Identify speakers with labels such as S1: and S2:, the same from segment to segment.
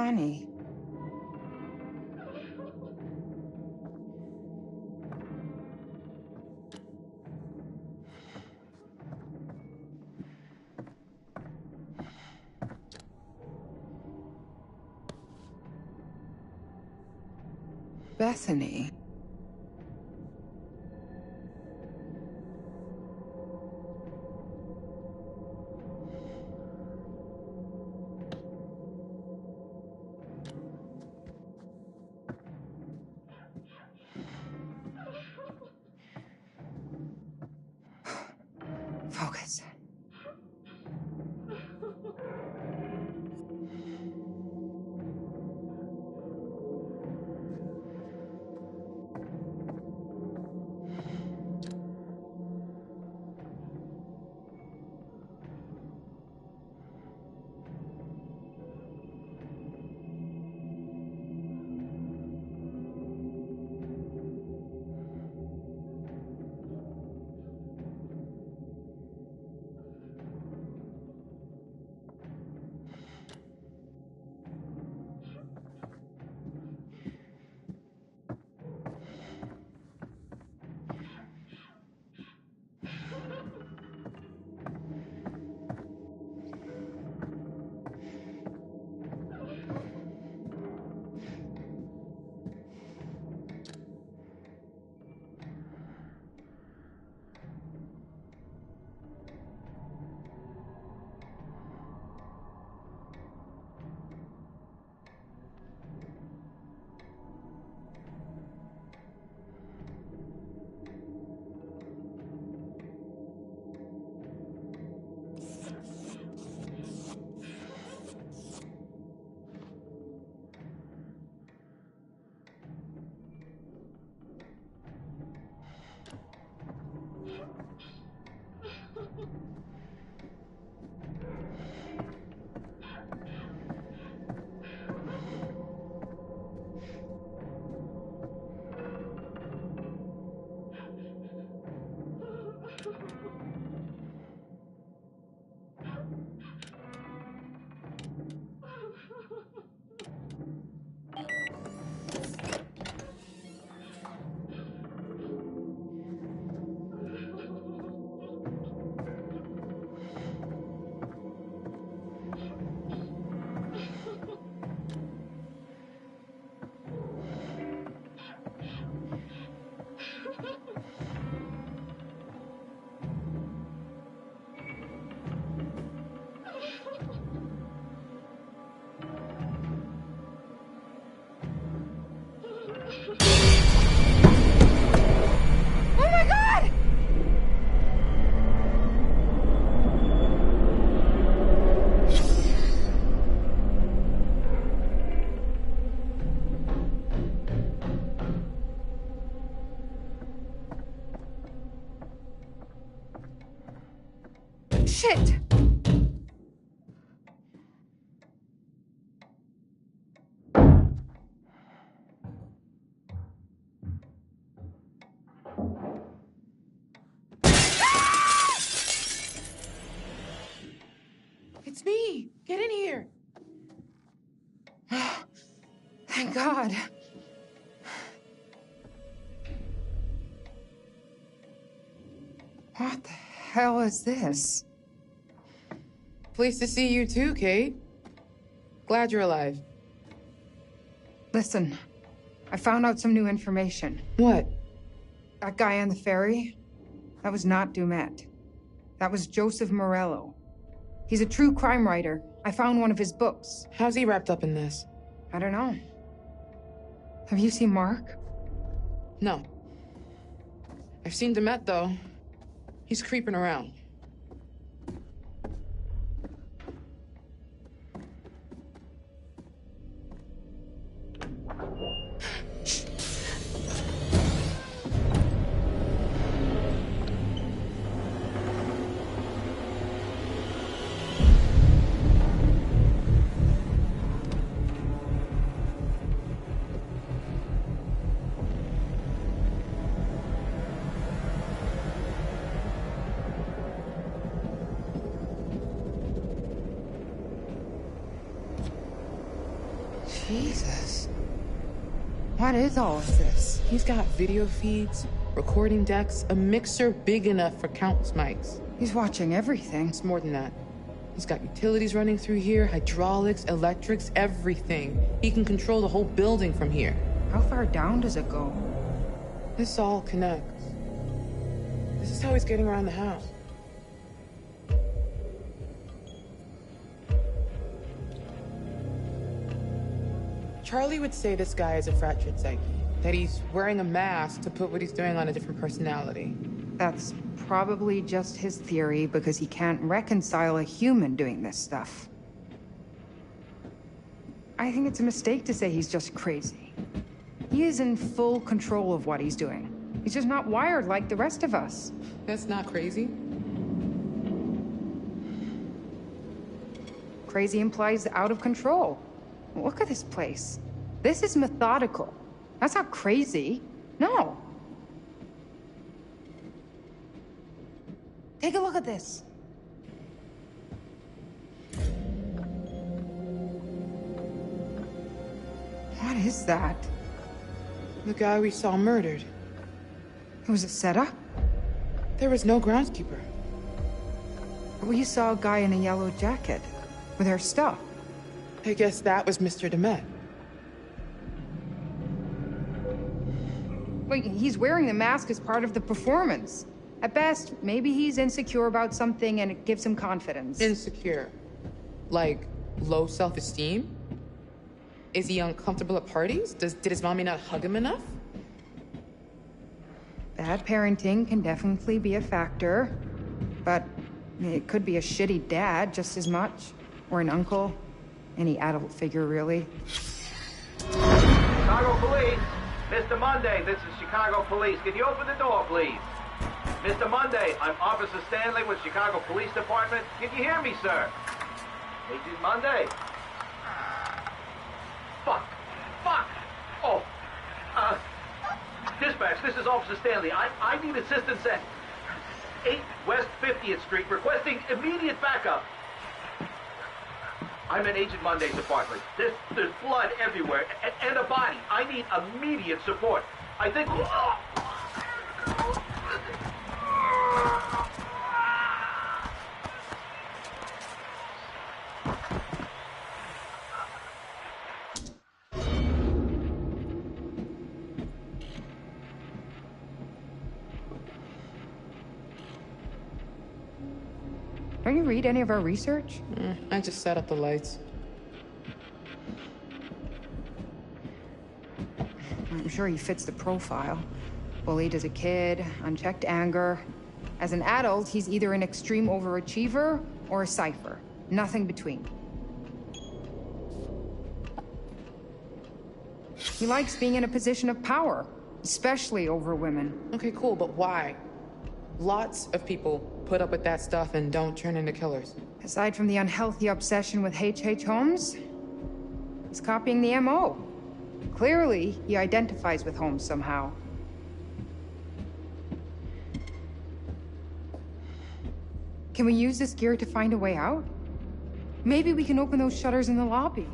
S1: Connie. Bethany. Focus. Shit! It's me! Get in here! Thank God. What the hell is this?
S2: Pleased to see you too, Kate. Glad you're alive.
S1: Listen, I found out some new information.
S2: What?
S1: That guy on the ferry, that was not Dumet. That was Joseph Morello. He's a true crime writer. I found one of his books.
S2: How's he wrapped up in this?
S1: I don't know. Have you seen Mark?
S2: No. I've seen Demet, though. He's creeping around. Jesus.
S1: What is all of this?
S2: He's got video feeds, recording decks, a mixer big enough for countless mics.
S1: He's watching everything.
S2: It's more than that. He's got utilities running through here, hydraulics, electrics, everything. He can control the whole building from here.
S1: How far down does it go?
S2: This all connects. This is how he's getting around the house. Charlie would say this guy is a fractured psyche, that he's wearing a mask to put what he's doing on a different personality.
S1: That's probably just his theory because he can't reconcile a human doing this stuff. I think it's a mistake to say he's just crazy. He is in full control of what he's doing. He's just not wired like the rest of us.
S2: That's not crazy.
S1: Crazy implies out of control. Look at this place. This is methodical. That's not crazy. No. Take a look at this. What is that?
S2: The guy we saw murdered.
S1: It was a setup?
S2: There was no groundskeeper.
S1: We saw a guy in a yellow jacket with our stuff.
S2: I guess that was Mr. Demet.
S1: Wait, he's wearing the mask as part of the performance. At best, maybe he's insecure about something and it gives him confidence.
S2: Insecure. Like, low self-esteem? Is he uncomfortable at parties? Did his mommy not hug him enough?
S1: Bad parenting can definitely be a factor, but it could be a shitty dad just as much, or an uncle. Any adult figure, really.
S3: Chicago Police! Mr. Monday, this is Chicago Police. Can you open the door, please? Mr. Monday, I'm Officer Stanley with Chicago Police Department. Can you hear me, sir? Agent Monday? Fuck! Oh! Dispatch, this is Officer Stanley. I need assistance at 8 West 50th Street, requesting immediate backup. I'm in Agent Monday's apartment. There's blood everywhere, and a body. I need immediate support. I think...
S1: Don't you read any of our research?
S2: I just set up the lights.
S1: I'm sure he fits the profile. Bullied as a kid, unchecked anger. As an adult, he's either an extreme overachiever or a cipher. Nothing between. He likes being in a position of power, especially over women.
S2: Okay, cool, but why? Lots of people put up with that stuff and don't turn into killers.
S1: Aside from the unhealthy obsession with H.H. Holmes, he's copying the M.O. Clearly, he identifies with Holmes somehow. Can we use this gear to find a way out? Maybe we can open those shutters in the lobby.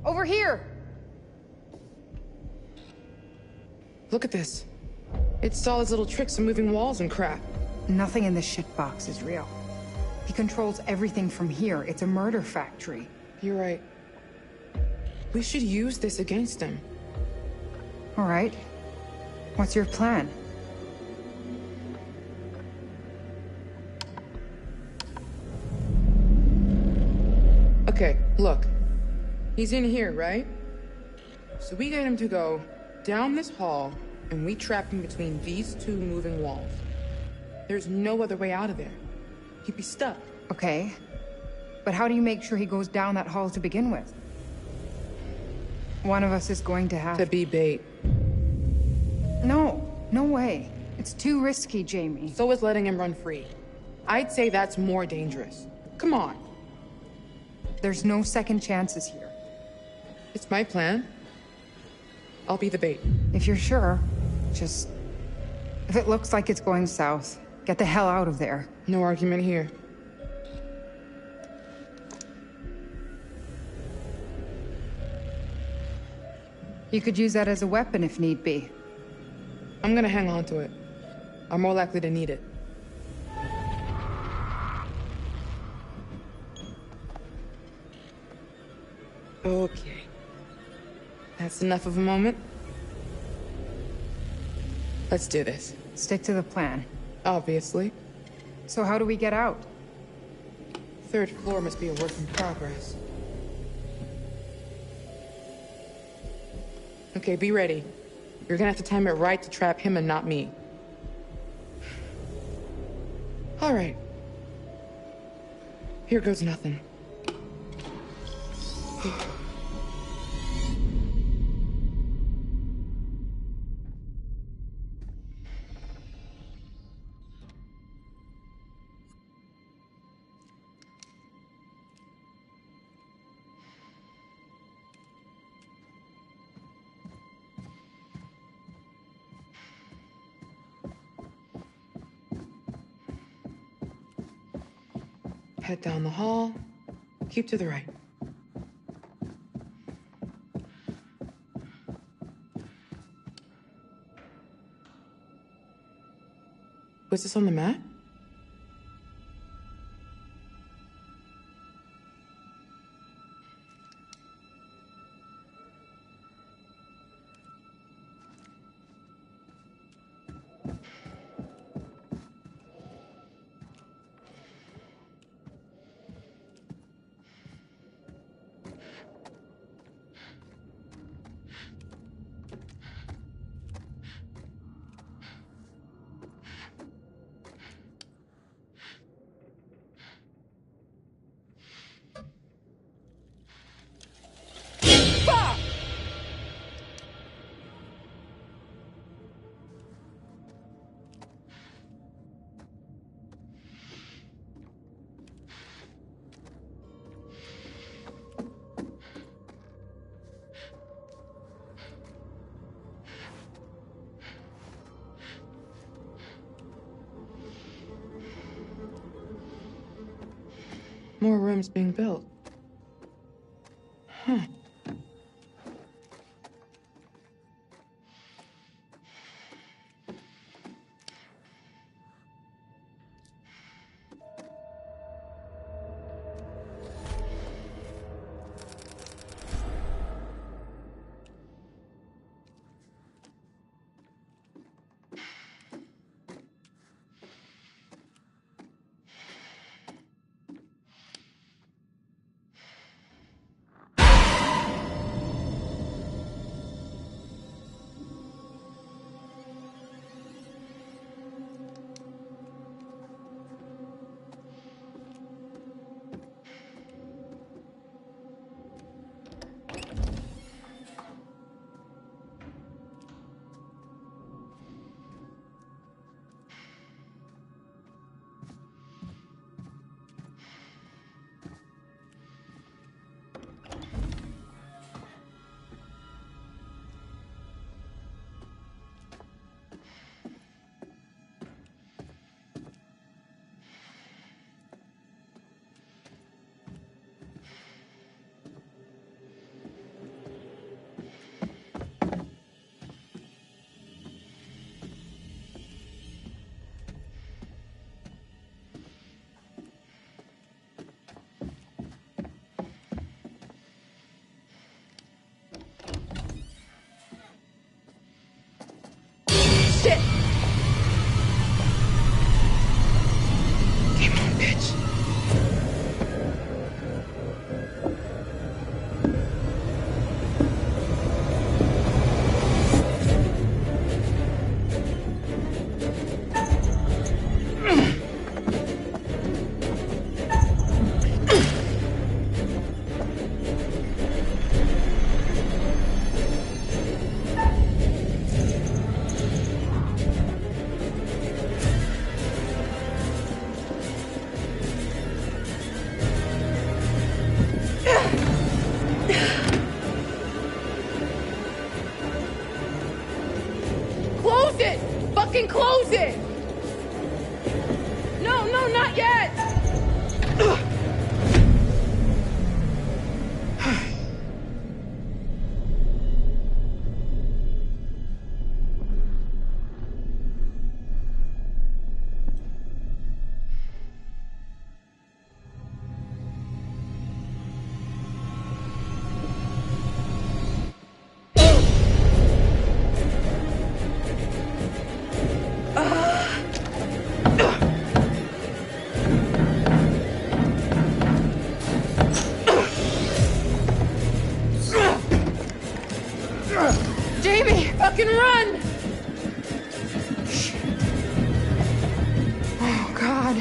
S1: Over here!
S2: Look at this. It's all his little tricks of moving walls and crap.
S1: Nothing in this shitbox is real. He controls everything from here. It's a murder factory.
S2: You're right. We should use this against him.
S1: All right. What's your plan?
S2: Okay, look. He's in here, right? So we get him to go down this hall, and we trap him between these two moving walls. There's no other way out of there. He'd be stuck.
S1: Okay. But how do you make sure he goes down that hall to begin with? One of us is going to have
S2: To be bait.
S1: No, no way. It's too risky, Jamie.
S2: So is letting him run free. I'd say that's more dangerous. Come on.
S1: There's no second chances here.
S2: It's my plan. I'll be the bait.
S1: If you're sure, just... If it looks like it's going south, get the hell out of there.
S2: No argument here.
S1: You could use that as a weapon if need be.
S2: I'm gonna hang on to it. I'm more likely to need it. Okay. That's enough of a moment. Let's do this.
S1: Stick to the plan.
S2: Obviously.
S1: So how do we get out?
S2: Third floor must be a work in progress. Okay, be ready. You're gonna have to time it right to trap him and not me. All right. Here goes nothing. Head down the hall. Keep to the right. Was this on the map? More rooms being built. Huh. fucking close it! No, not yet!
S1: Jamie!
S2: Fucking run!
S1: Oh, God.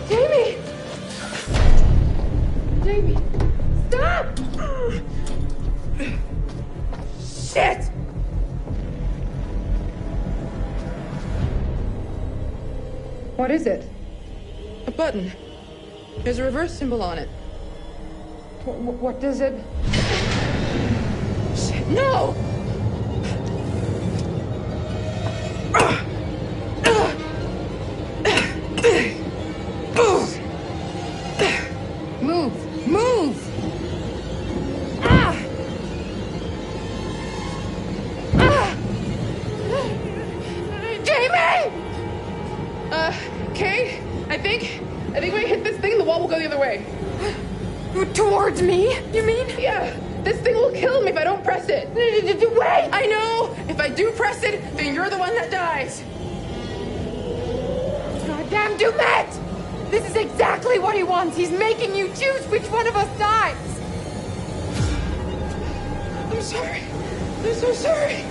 S2: Jamie! Jamie! Stop! Shit!
S1: What is it?
S2: A button. There's a reverse symbol on it.
S1: What does it...
S2: Shit, no!
S1: Move! Move! Ah! Ah! Jamie!
S2: Kay, I think when I hit this thing, the wall will go the other way.
S1: Towards me, you mean?
S2: Yeah, this thing will kill me if I don't press it.
S1: Wait!
S2: I know! If I do press it, then you're the one that dies.
S1: Goddamn Dumet! This is exactly what he wants! He's making you choose which one of us dies!
S2: I'm sorry. I'm so sorry.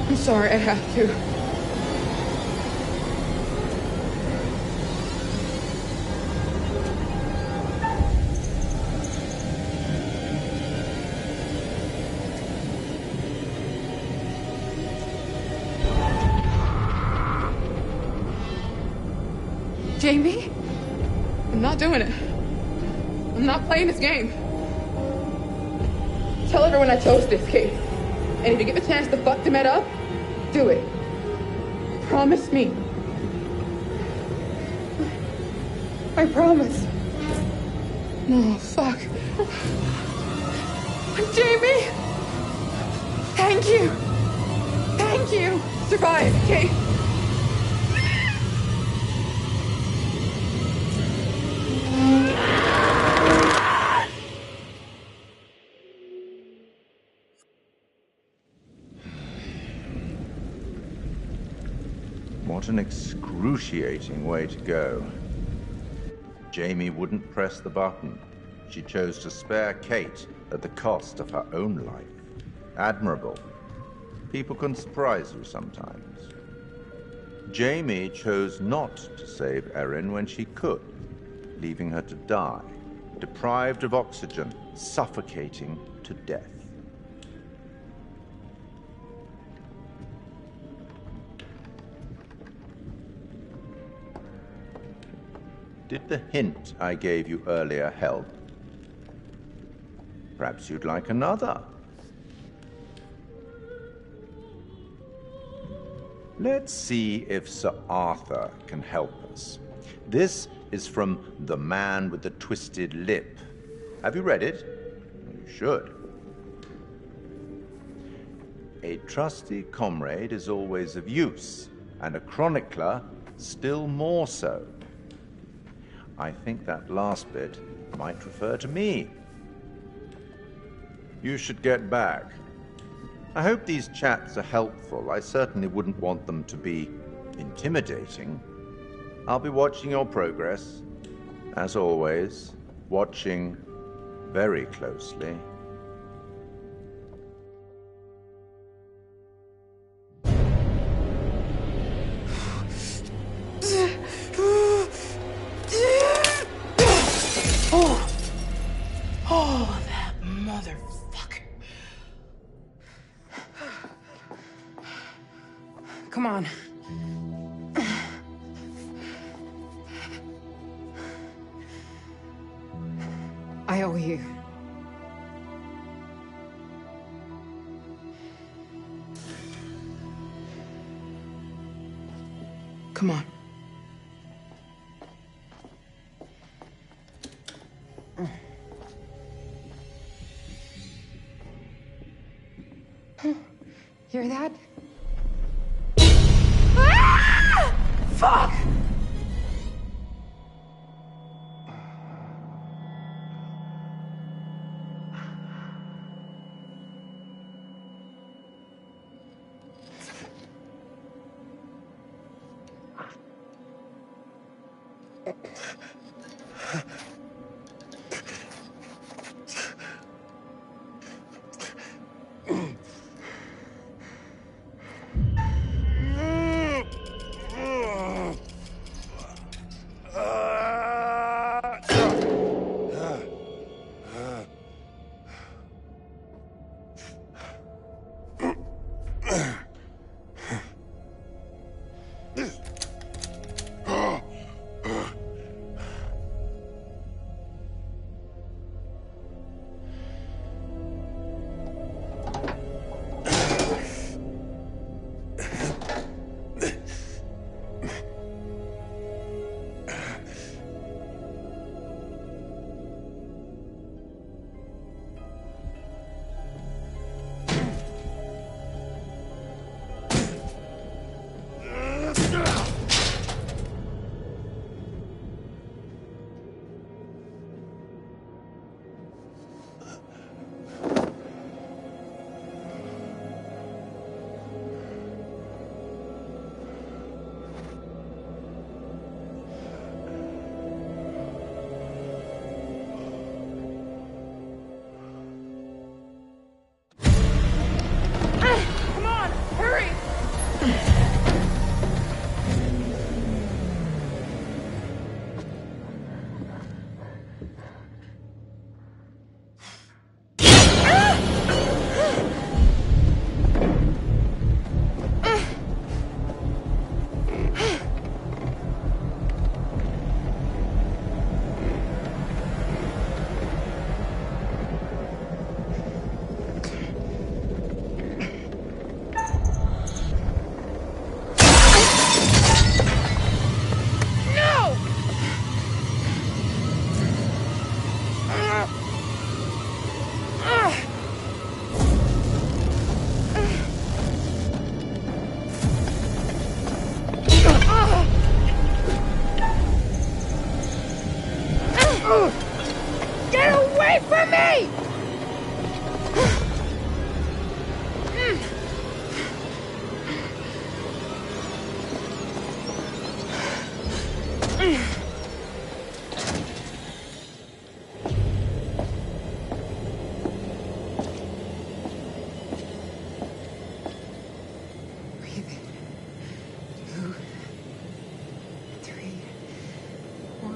S2: I'm sorry, I have to.
S1: Jamie?
S2: I'm not doing it. I'm not playing this game. Tell everyone I chose this, Kate. And if you get the chance to fuck Demet up, do it. Promise me.
S1: I promise.
S2: No, fuck.
S1: Jamie! Thank you! Thank you!
S2: Survive, Kate.
S4: What an excruciating way to go. Jamie wouldn't press the button. She chose to spare Kate at the cost of her own life. Admirable. People can surprise you sometimes. Jamie chose not to save Erin when she could, leaving her to die, deprived of oxygen, suffocating to death. Did the hint I gave you earlier help? Perhaps you'd like another. Let's see if Sir Arthur can help us. This is from The Man with the Twisted Lip. Have you read it? You should. A trusty comrade is always of use, and a chronicler still more so. I think that last bit might refer to me. You should get back. I hope these chats are helpful. I certainly wouldn't want them to be intimidating. I'll be watching your progress. As always, watching very closely.
S2: Oh, that motherfucker.
S1: Come on. I owe you.
S2: Come on.
S1: Hear that?
S2: Fuck!
S1: Come on, hurry! Get away from me! Breathe in. 2, 3, 4.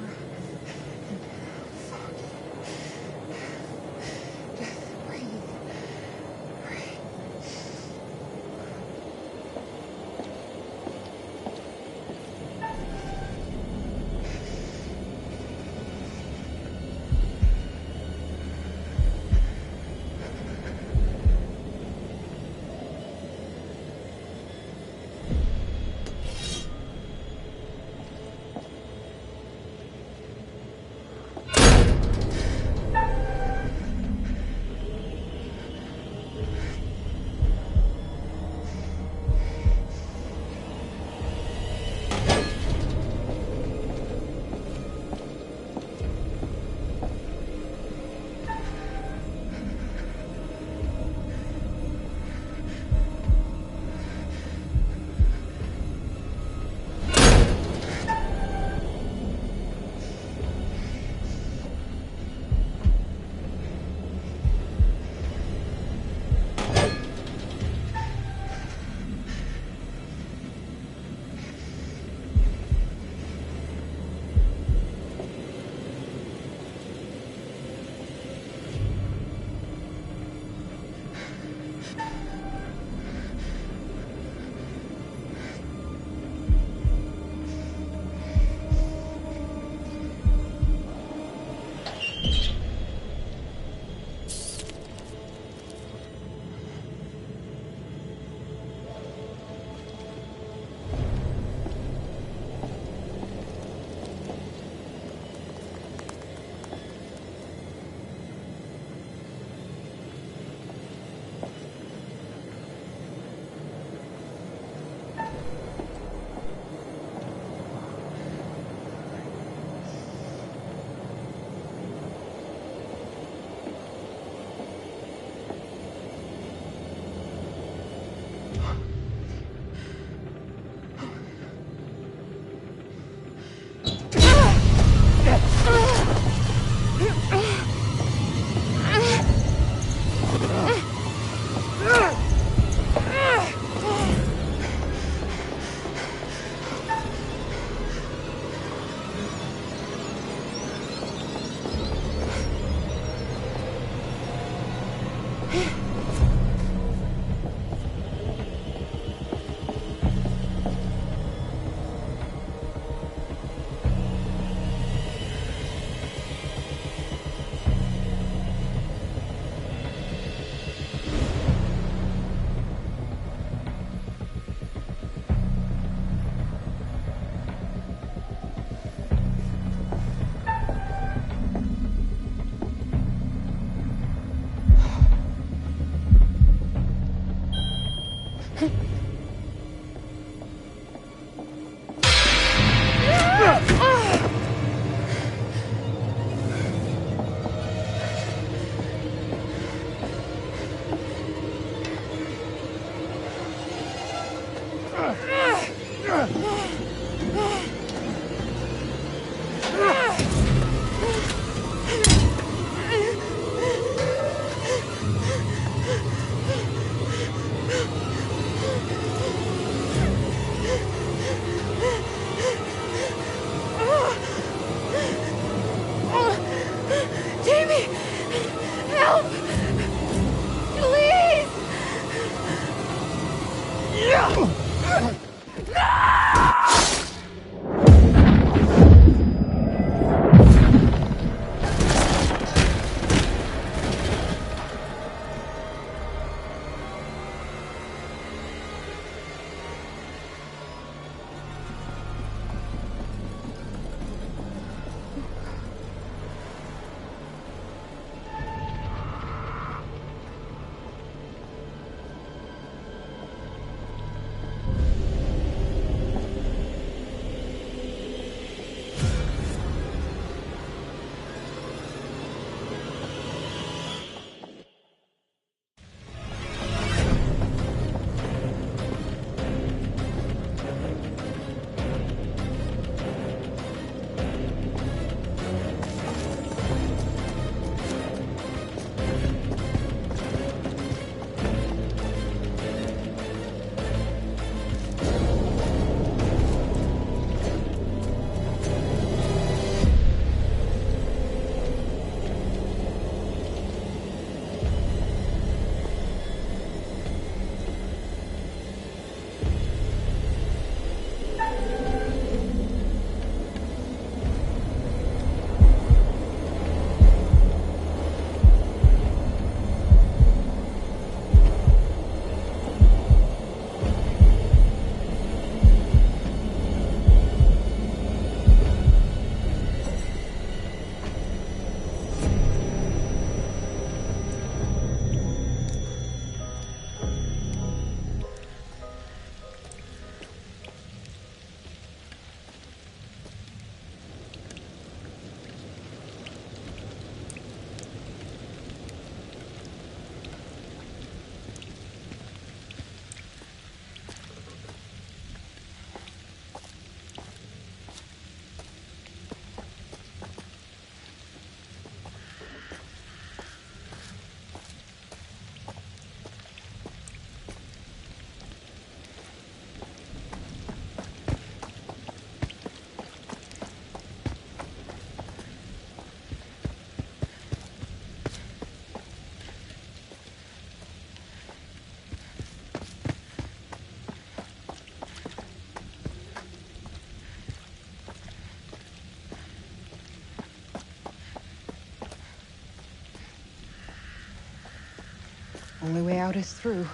S1: Only way out is through.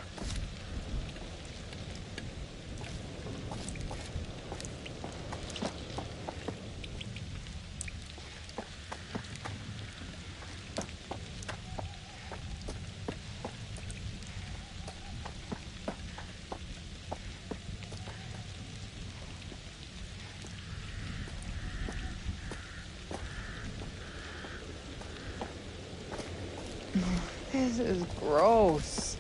S1: This is gross.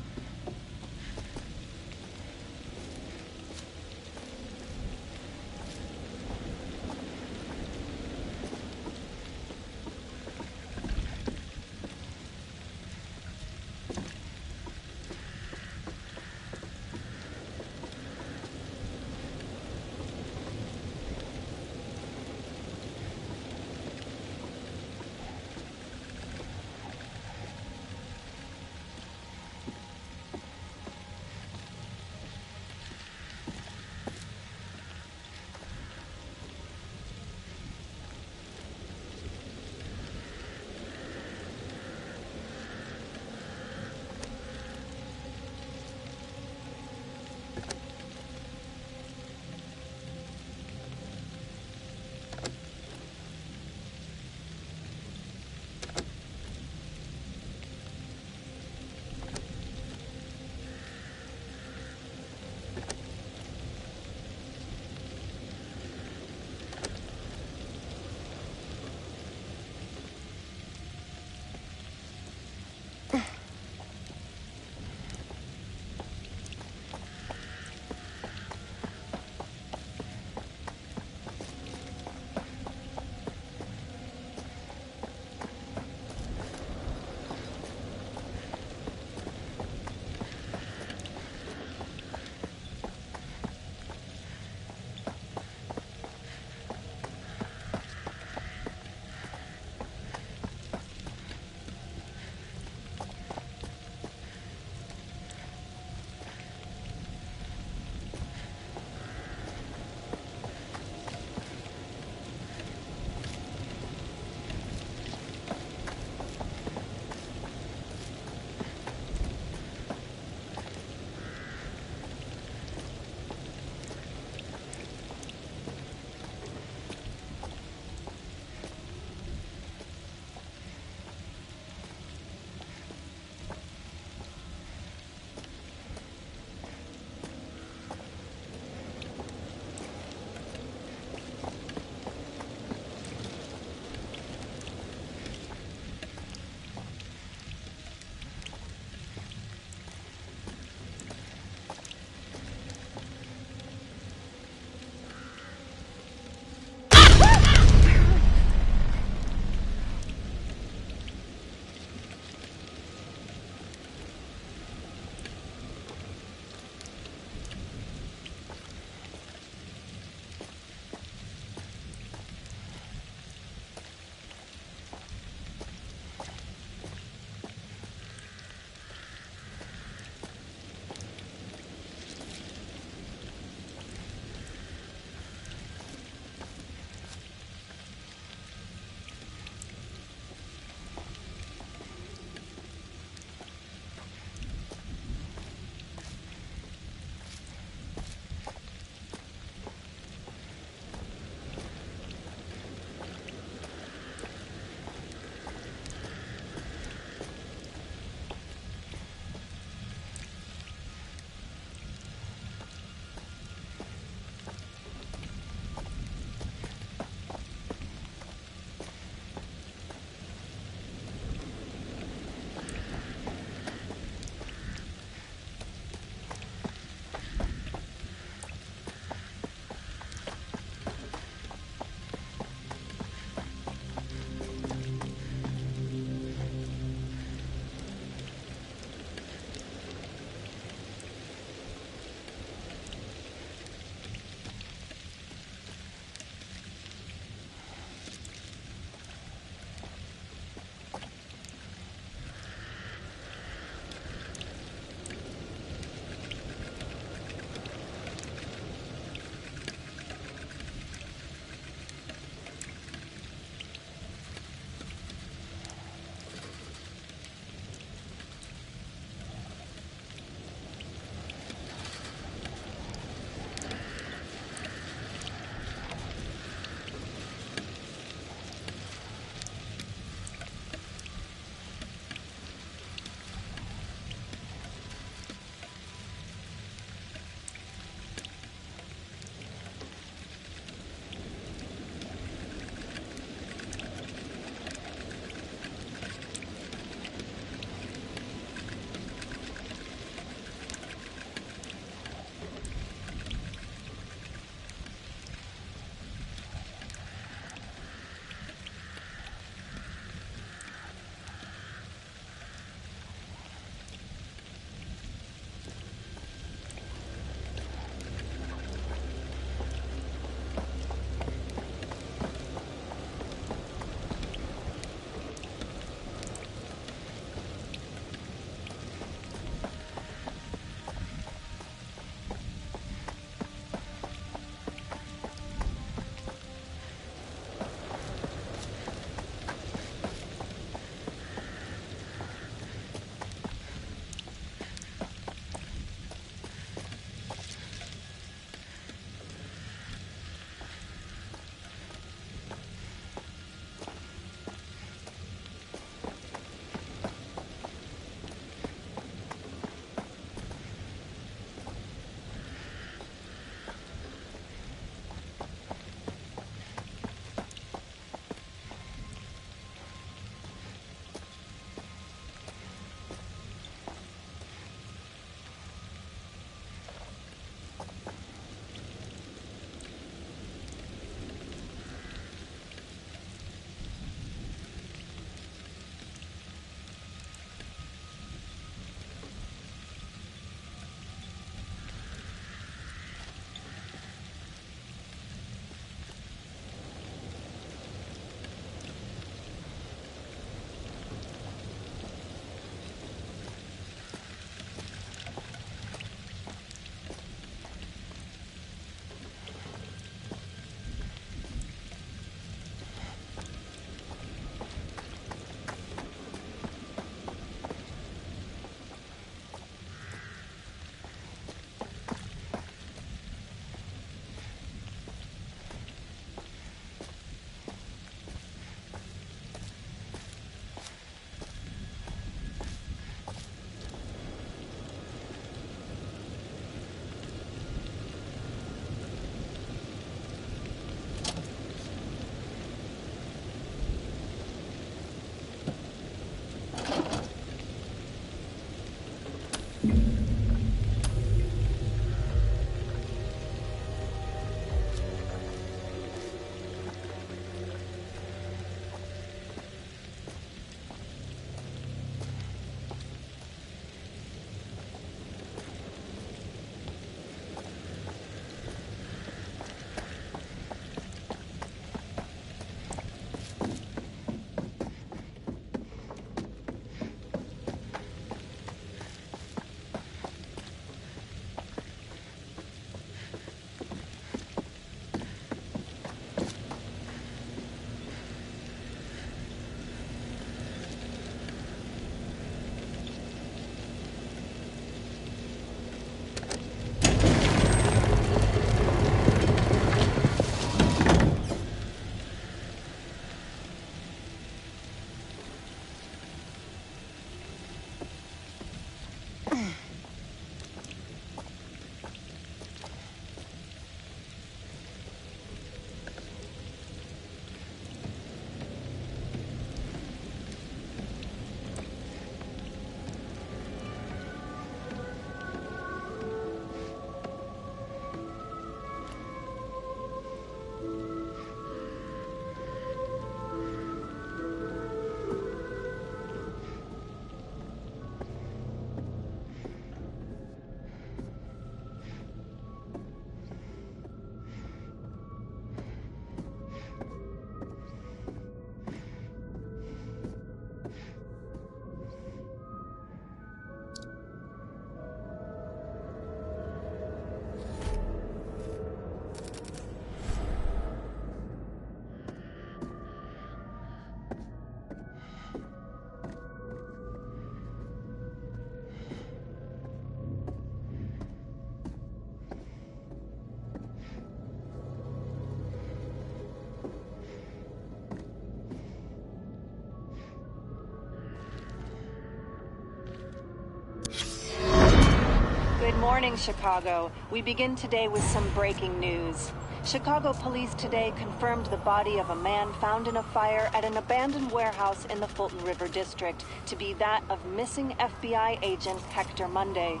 S5: morning, Chicago. We begin today with some breaking news. Chicago police today confirmed the body of a man found in a fire at an abandoned warehouse in the Fulton River District to be that of missing FBI agent Hector Monday.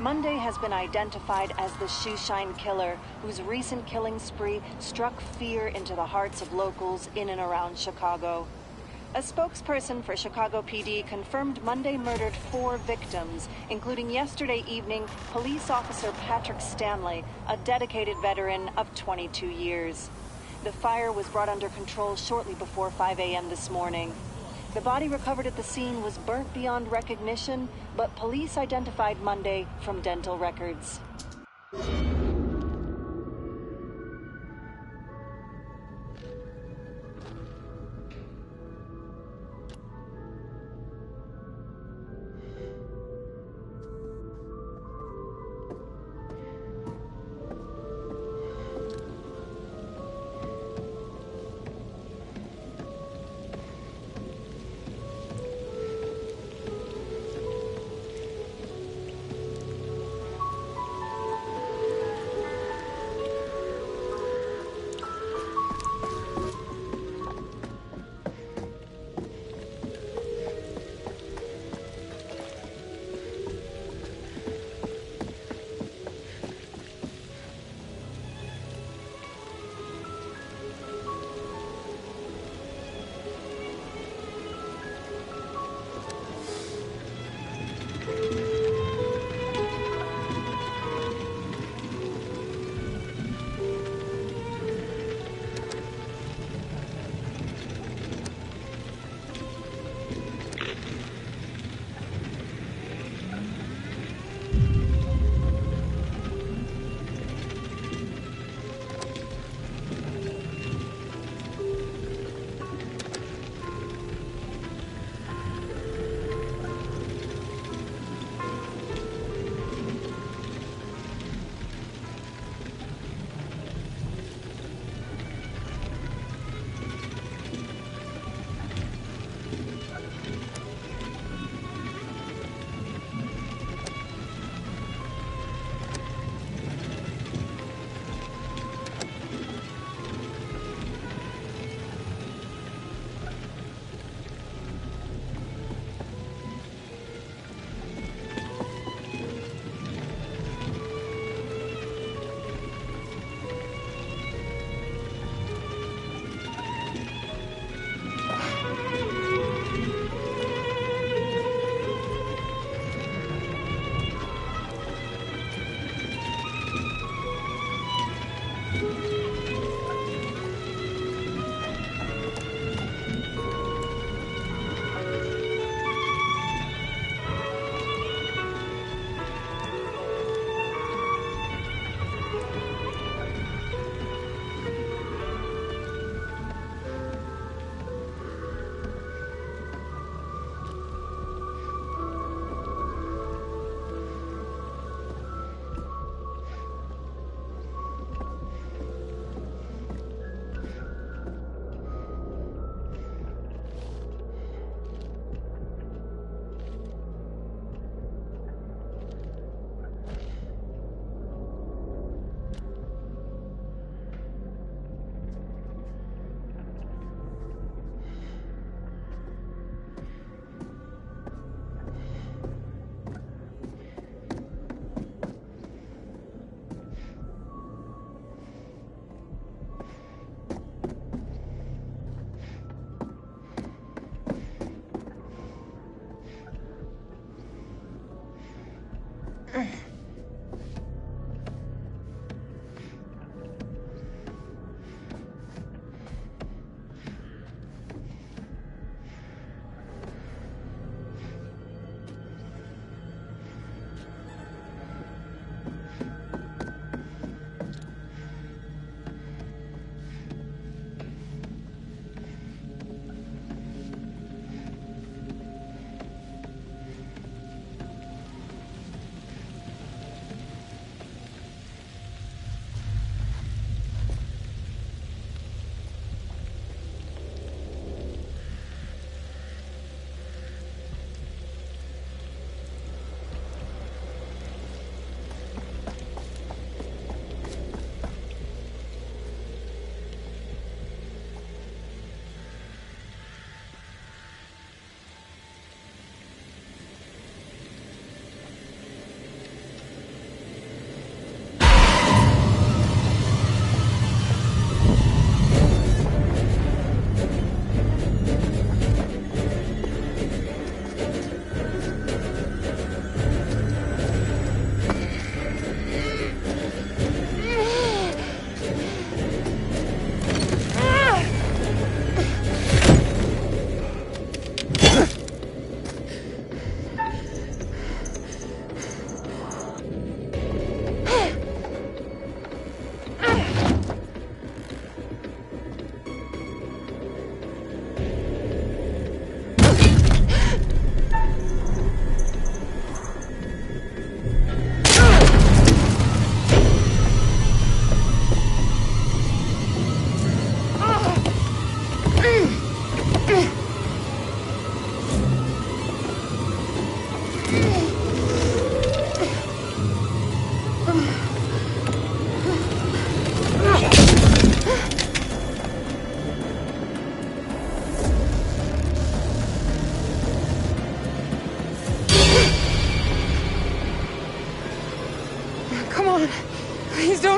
S5: Monday has been identified as the shoeshine killer, whose recent killing spree struck fear into the hearts of locals in and around Chicago. A spokesperson for Chicago PD confirmed Monday murdered 4 victims, including yesterday evening police officer Patrick Stanley, a dedicated veteran of 22 years. The fire was brought under control shortly before 5 a.m. this morning. The body recovered at the scene was burnt beyond recognition, but police identified Monday from dental records.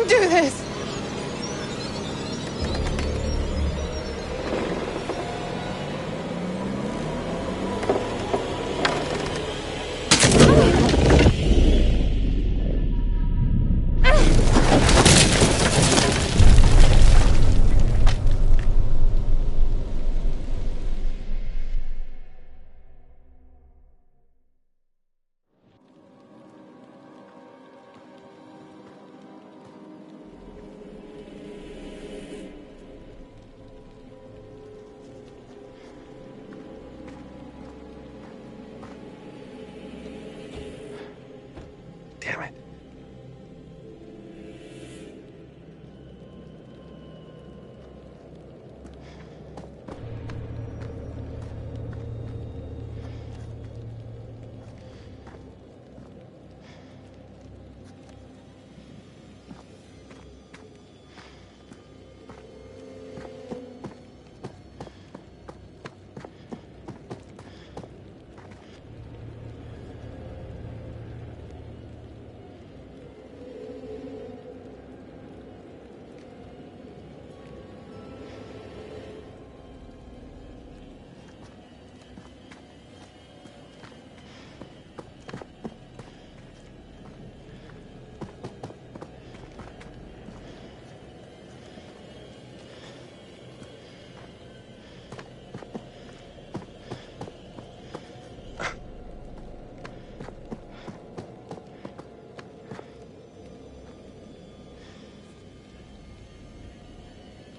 S2: Don't do this!
S6: Damn it.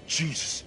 S6: Jesus.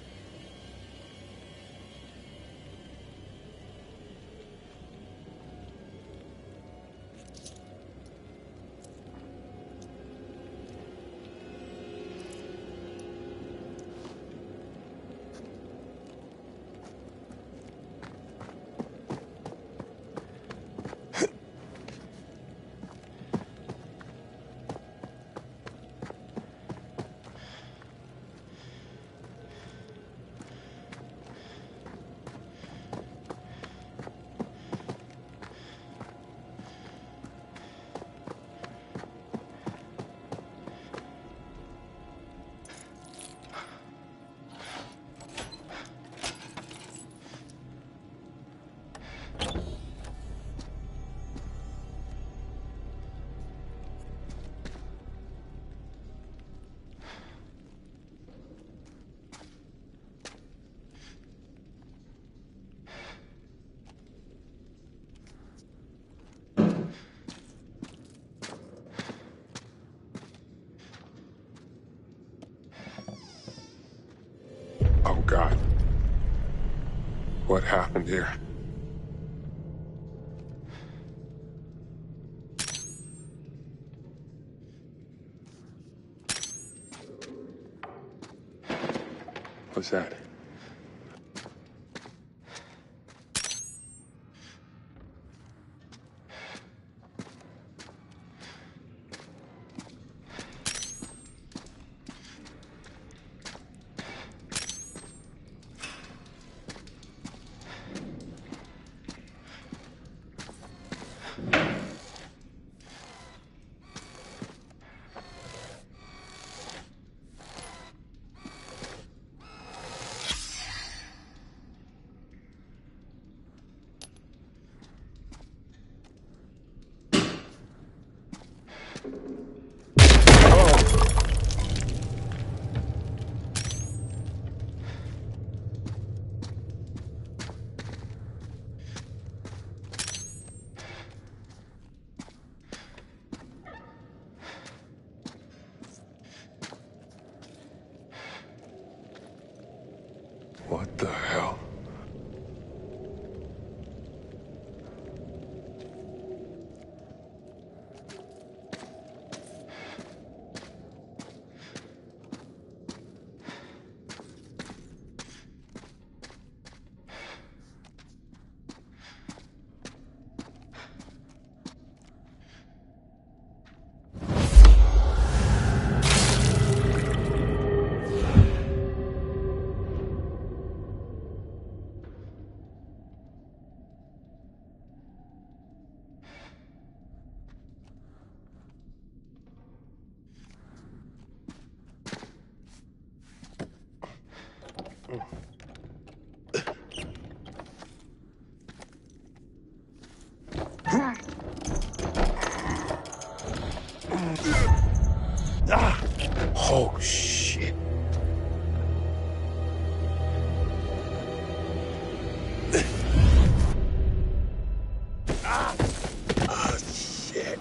S6: Oh, God. What happened here? What's that? What the hell? Oh, shit. Oh, shit.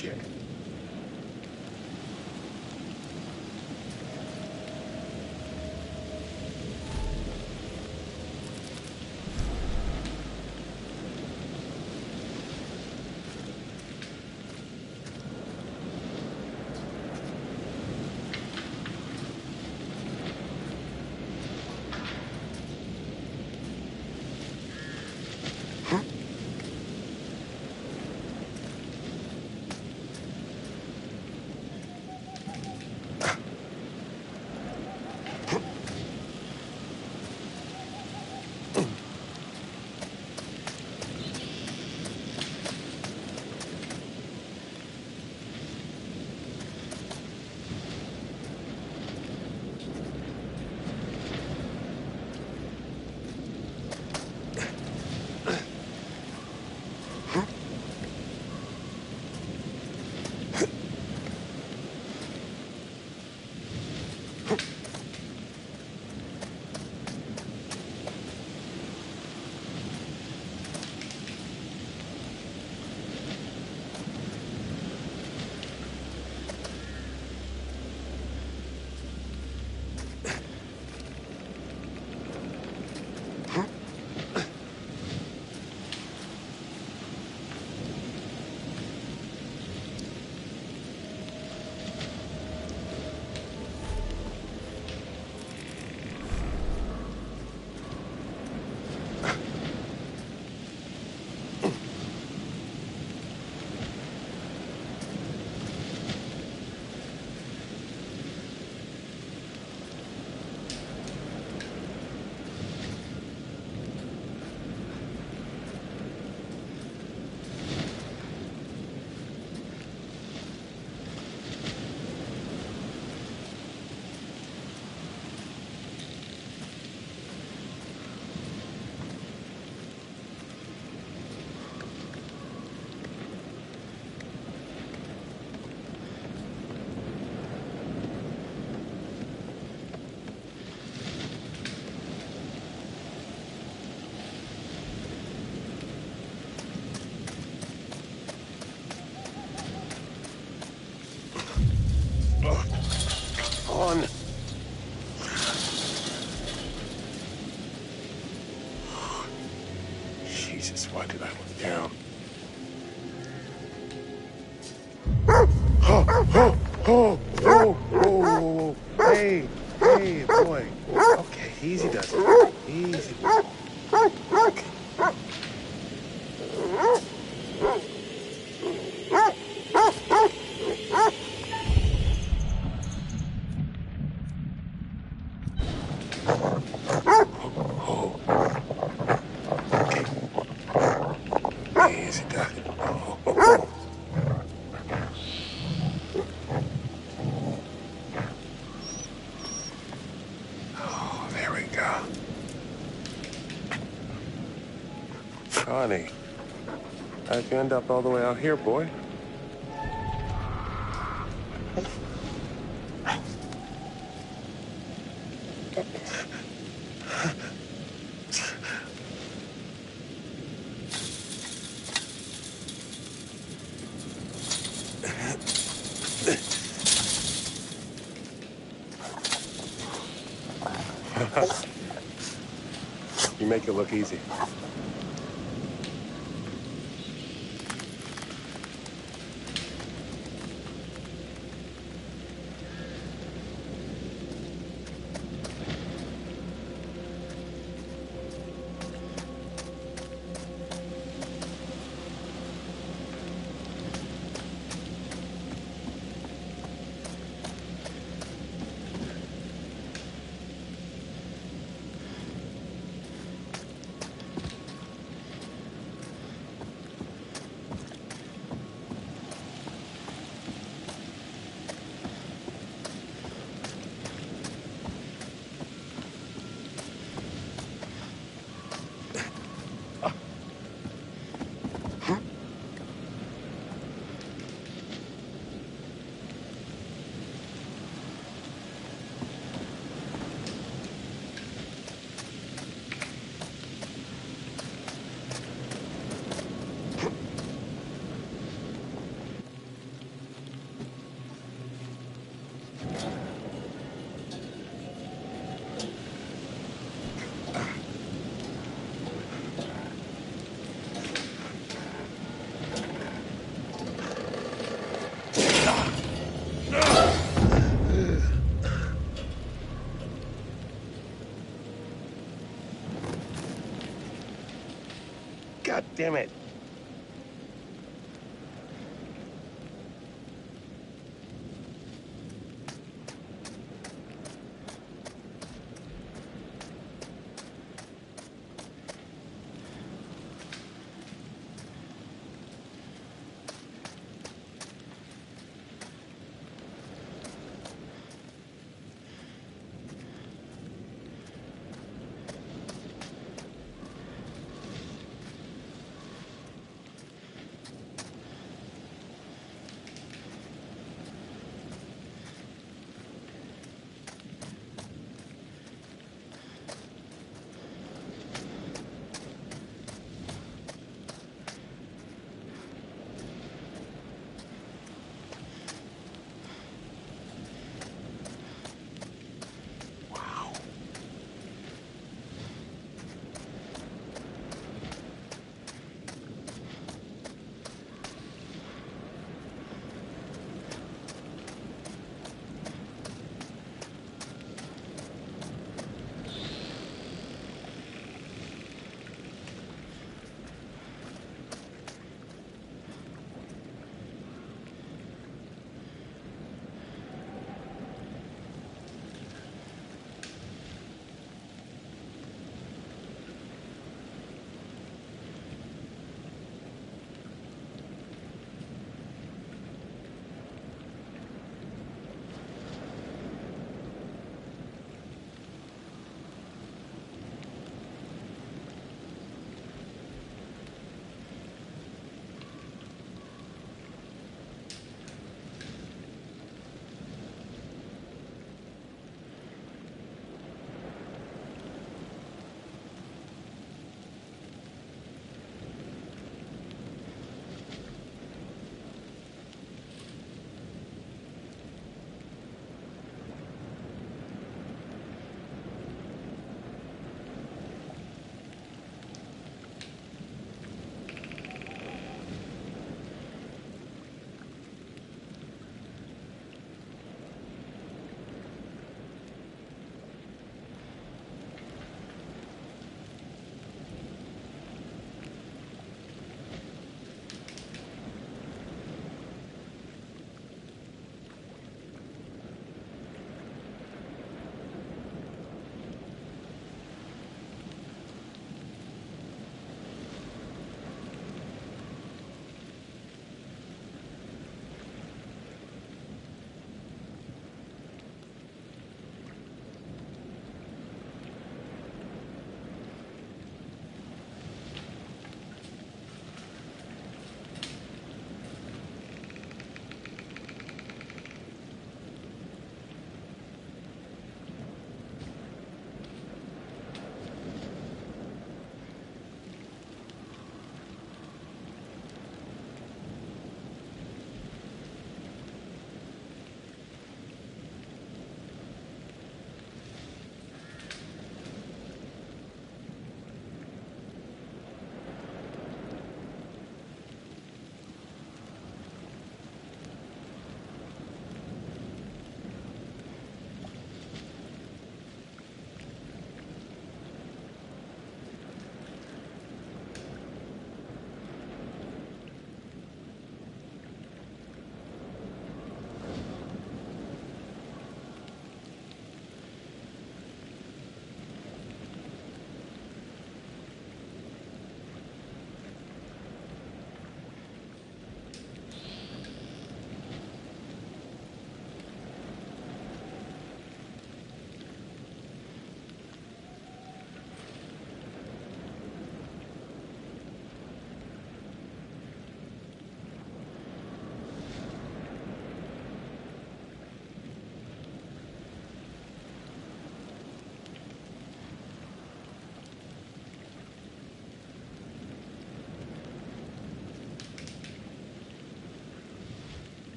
S6: shit. On. Jesus, why did I look down? Oh. Hey, boy. Okay, easy does it. Easy. Okay. Easy does it. Oh, there we go. Connie, how'd you end up all the way out here, boy? You make it look easy. damn it.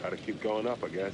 S6: Gotta keep going up, I guess.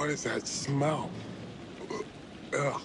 S6: What is that smell? Ugh.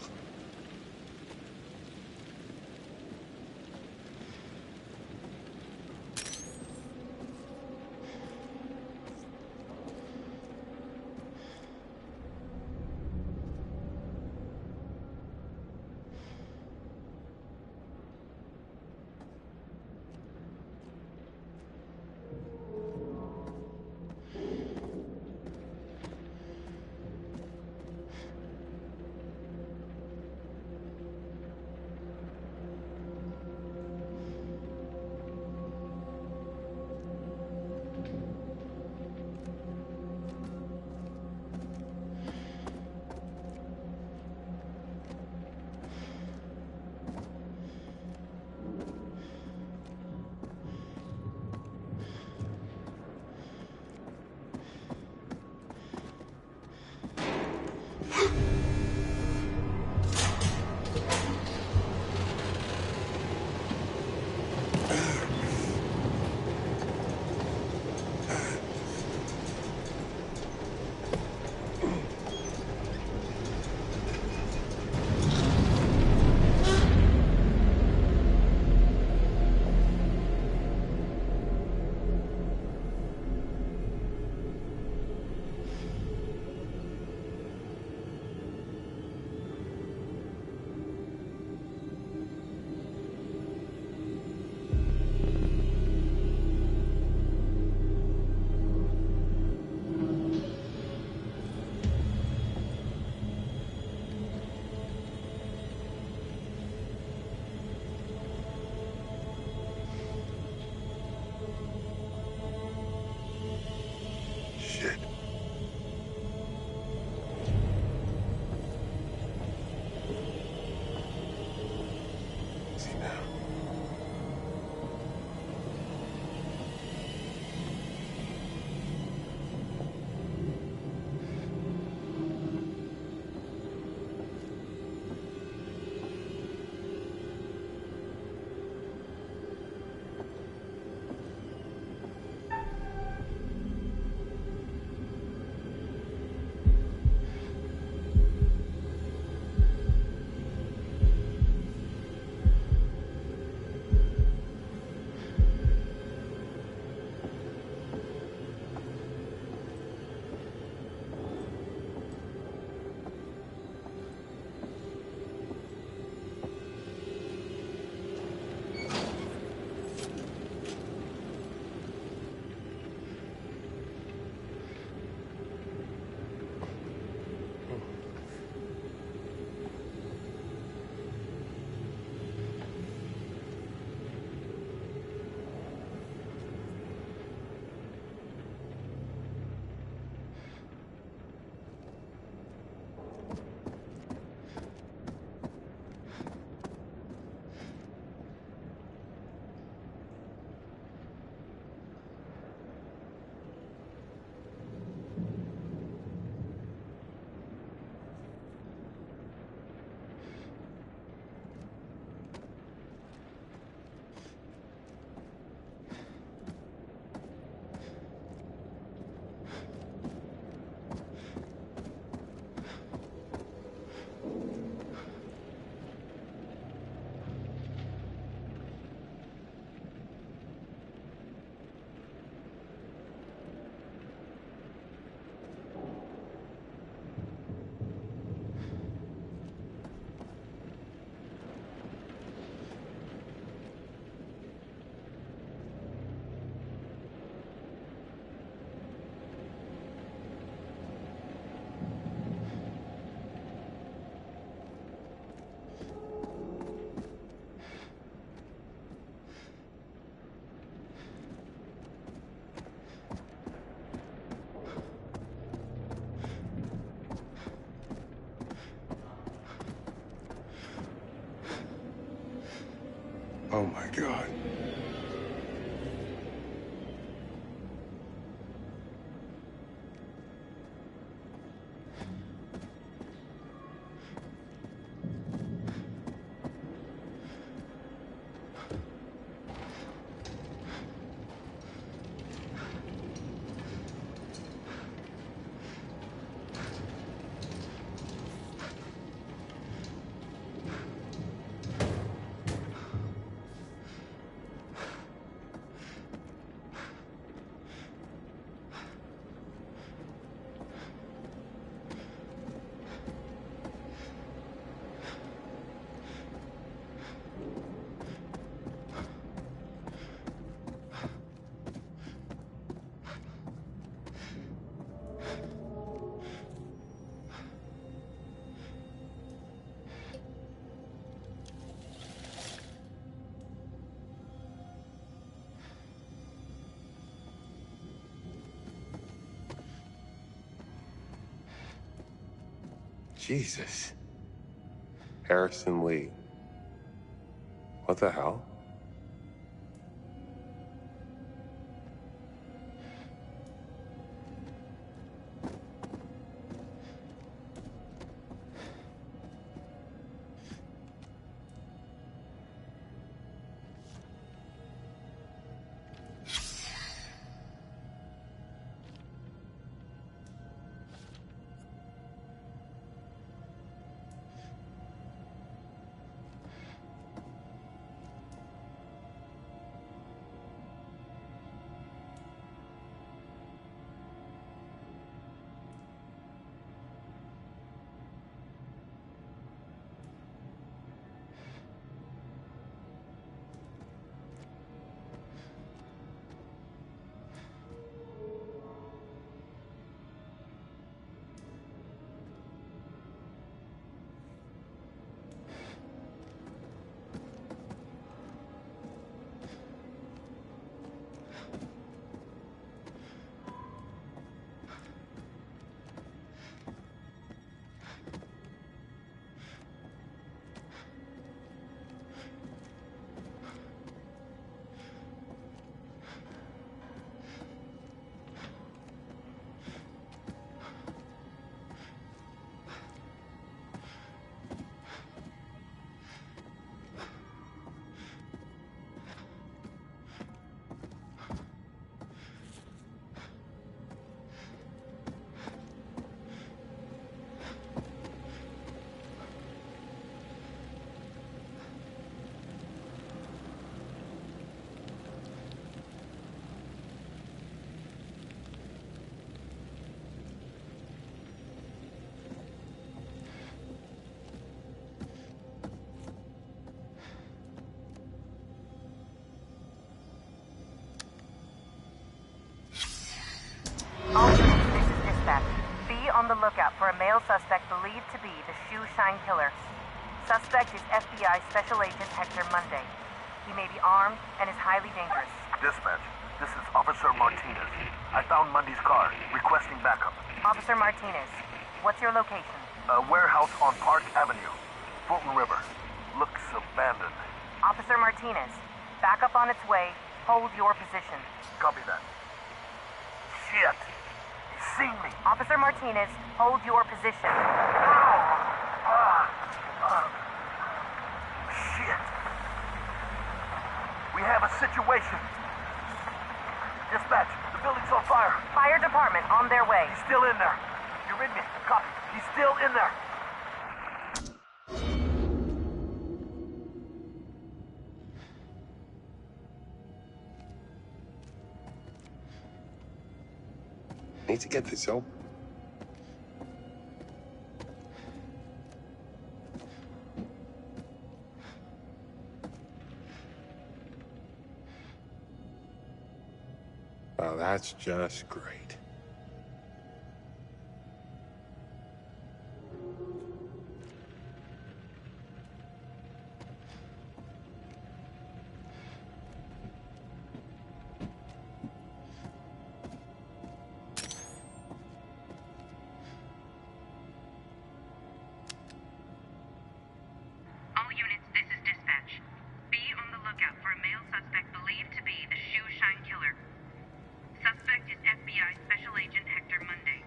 S6: Shit. See now. Oh my God. Jesus. Harrison Lee. What the hell?
S7: All units, this is dispatch. Be on the lookout for a male suspect believed to be the Shoe Shine Killer. Suspect is FBI Special Agent Hector Monday. He may be armed and is highly dangerous.
S8: Dispatch, this is Officer Martinez. I found Mundy's car, requesting backup.
S7: Officer Martinez, what's your location?
S8: A warehouse on Park Avenue, Fulton River. Looks abandoned.
S7: Officer Martinez, backup on its way. Hold your position.
S8: Copy that. Shit! He's seen me!
S7: Officer Martinez, hold your position.
S8: Shit! We have a situation. Dispatch, the building's on fire.
S7: Fire department on their way.
S8: He's still in there. You read me? Copy. He's still in there.
S6: Need to get this open. Oh, that's just great.
S7: All units, this is dispatch. Be on the lookout for a male suspect believed to be the Shoe Shine Killer. Suspect is FBI Special Agent Hector Monday.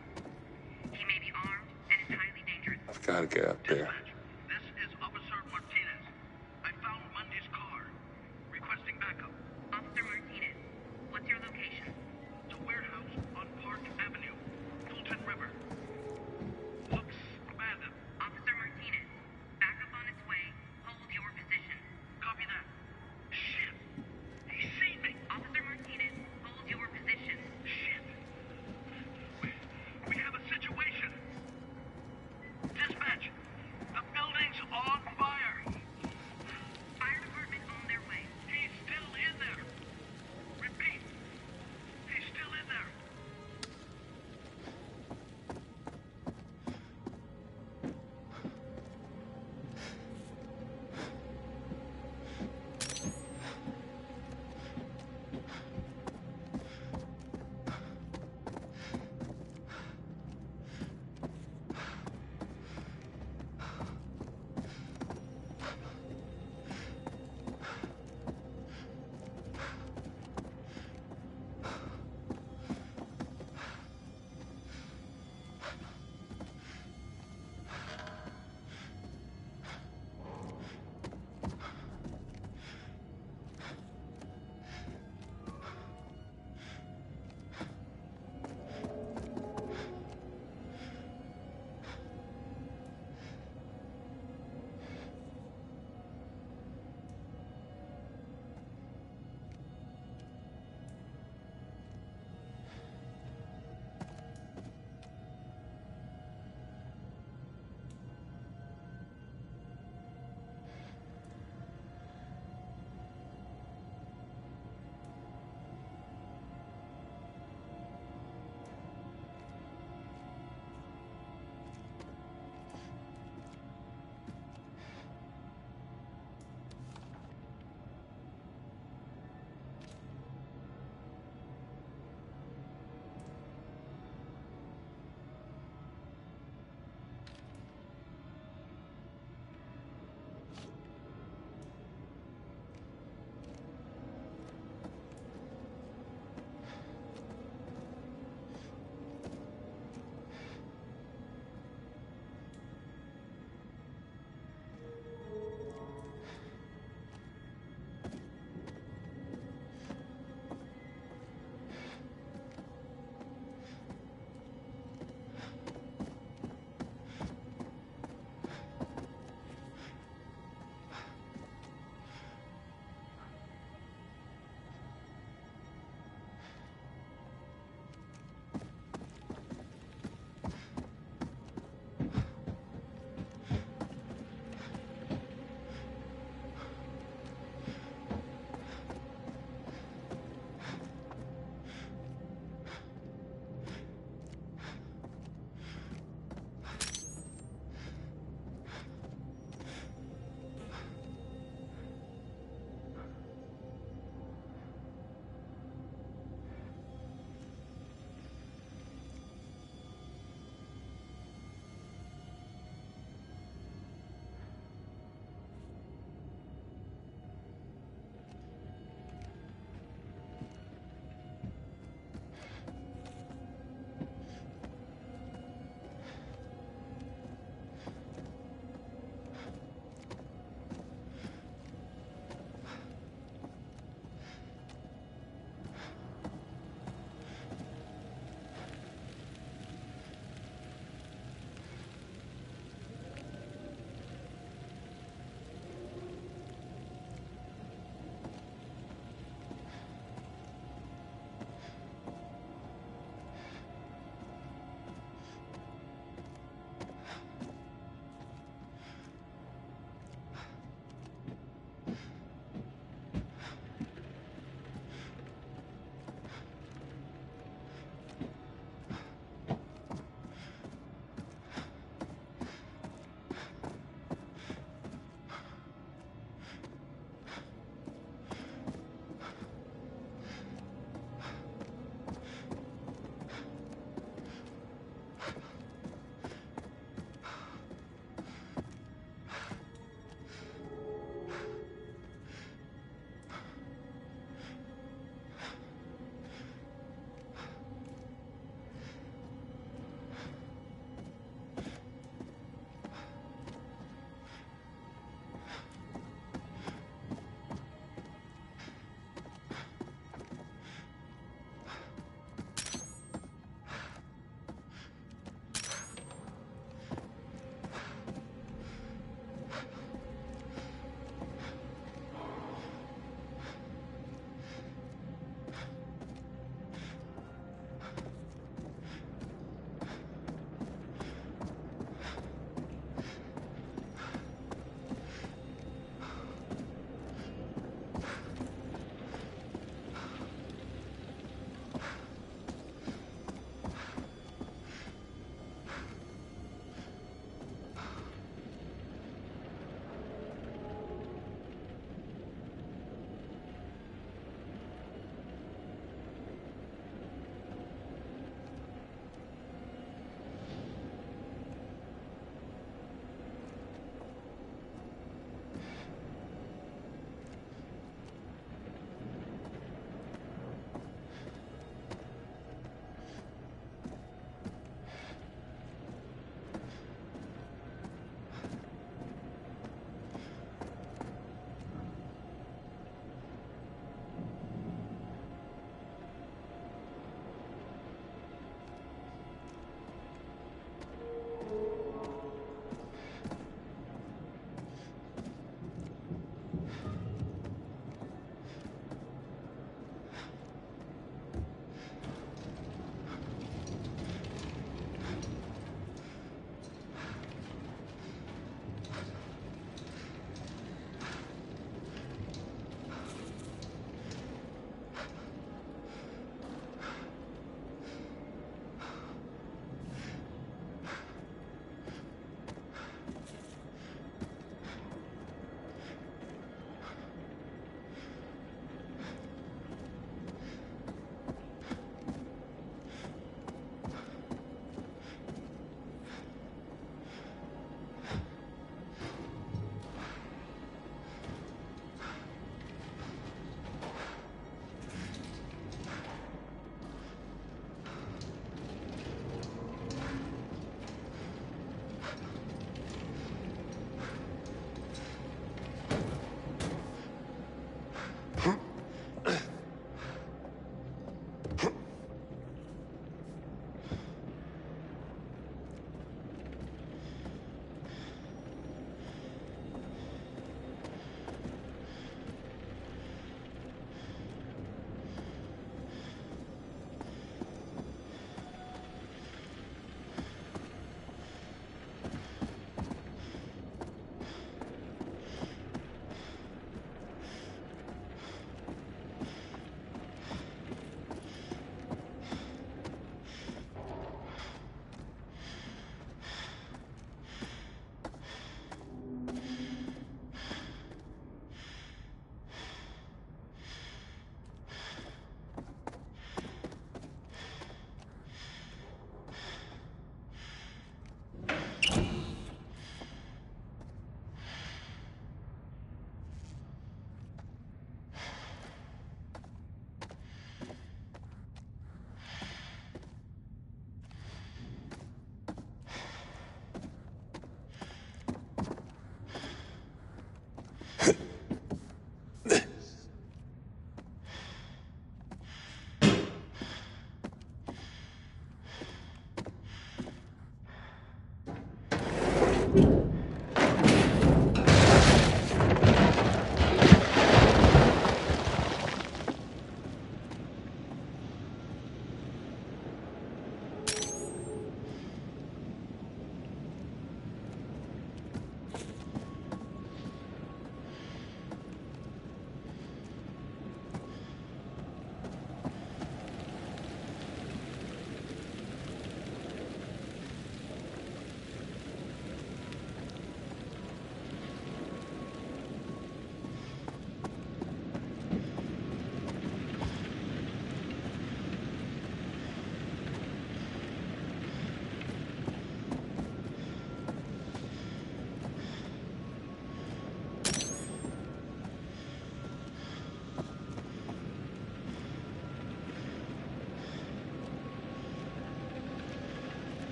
S7: He may be armed and is highly dangerous.
S6: I've got to get up there.
S8: This is Officer Martinez. I found Mundy's car, requesting backup.
S7: Officer Martinez, what's your location?
S8: The warehouse on Park Avenue, Fulton River. Looks abandoned.
S7: Officer Martinez, backup on its way. Hold your position.
S8: Copy that. Shit! He's seen me!
S7: Officer Martinez, hold your position.
S8: Shit! We have a situation. Dispatch, the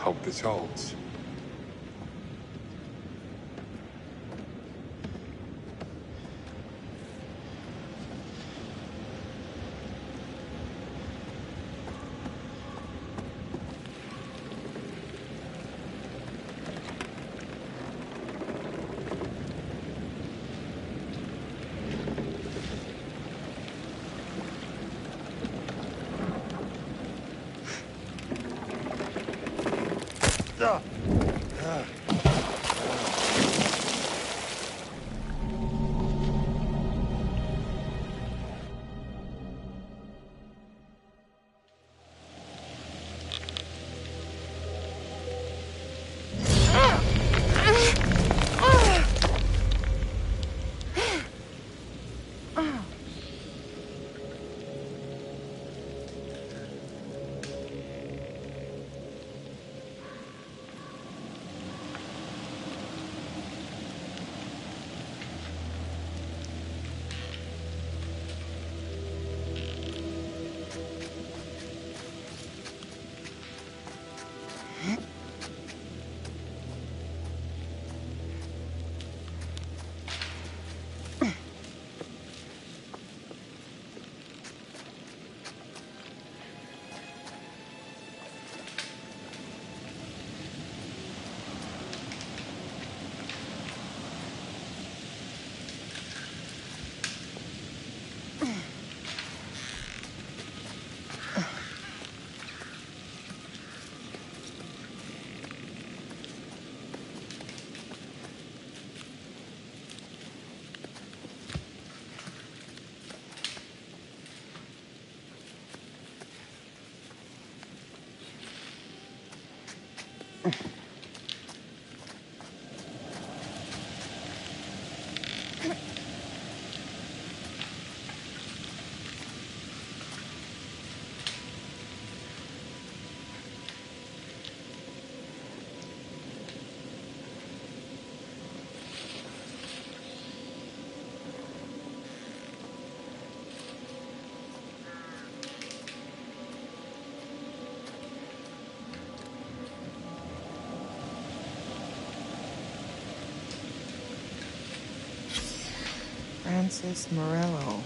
S6: hope this holds.
S1: Francis Morello.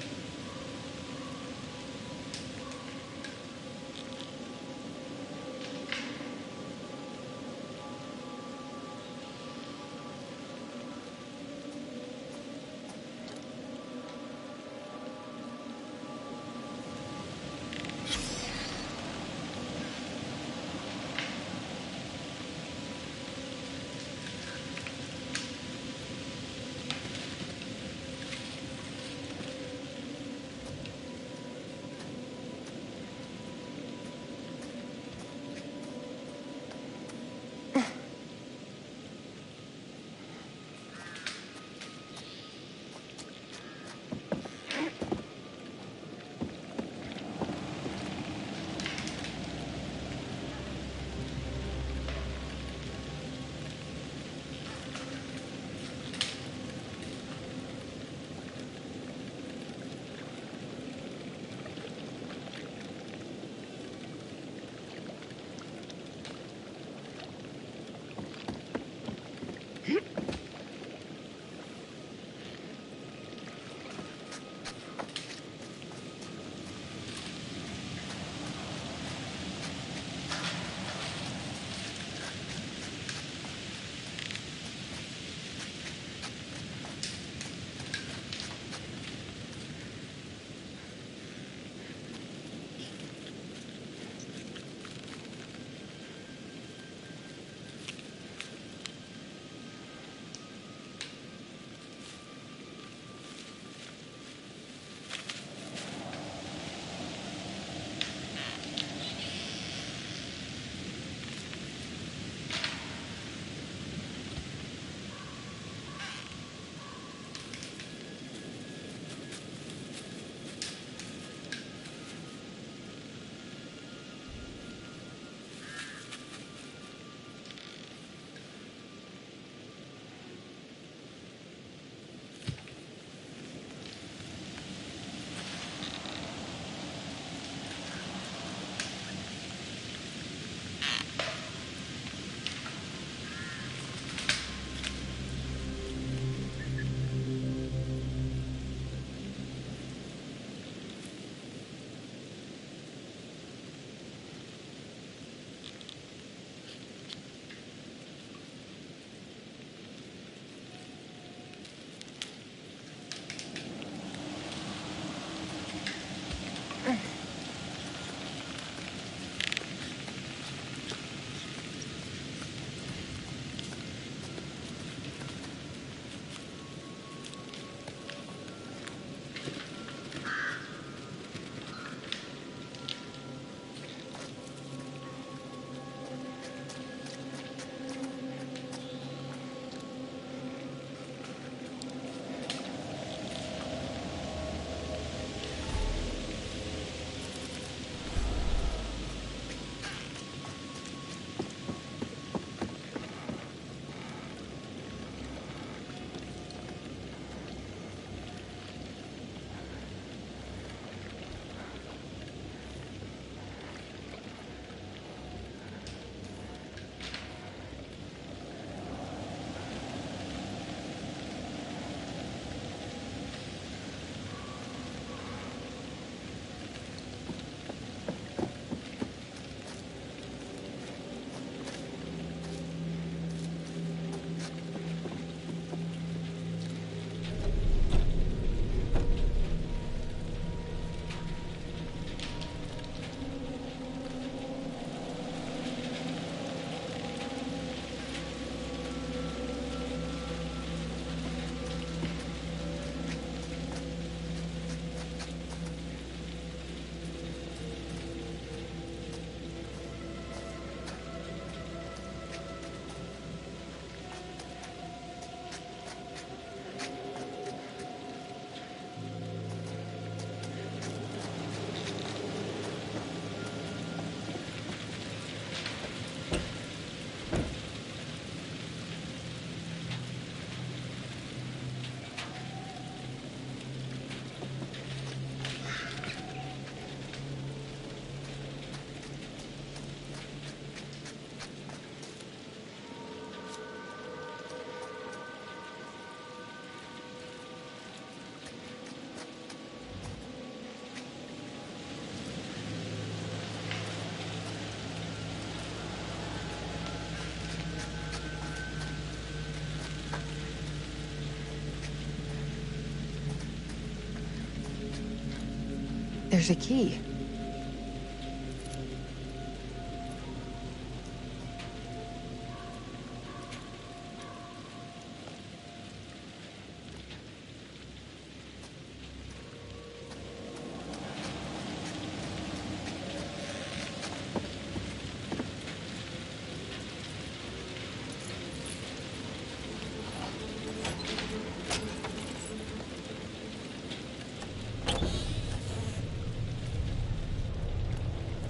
S1: There's a key.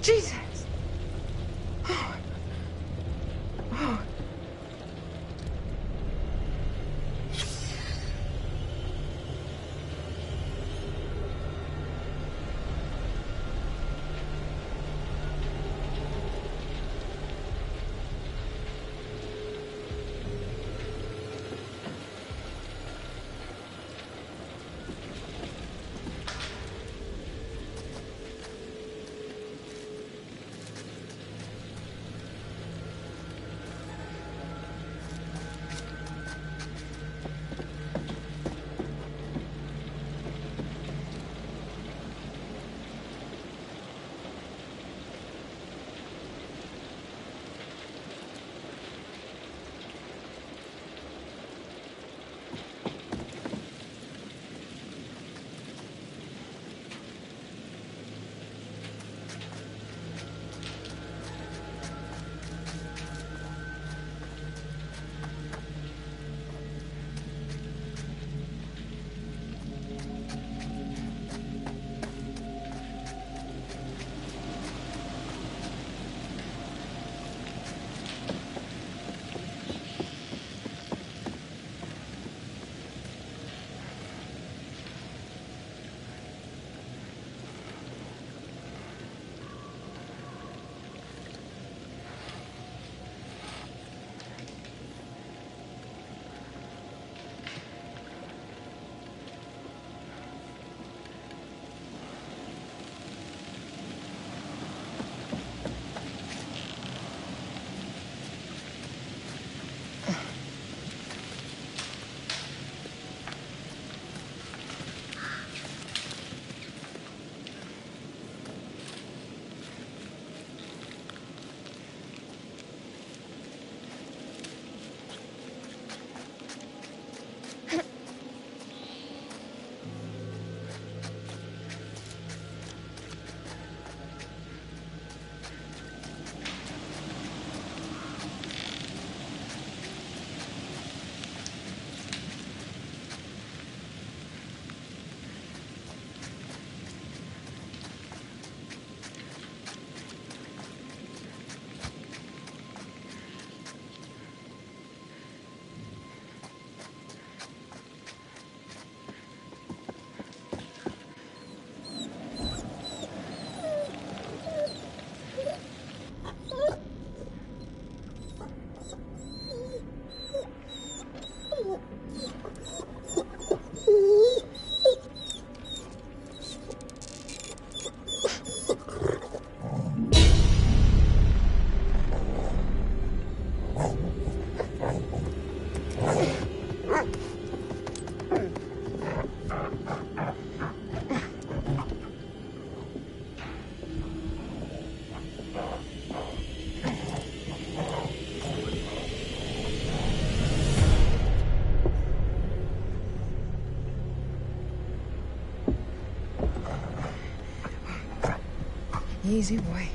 S1: Jesus! Easy, boy.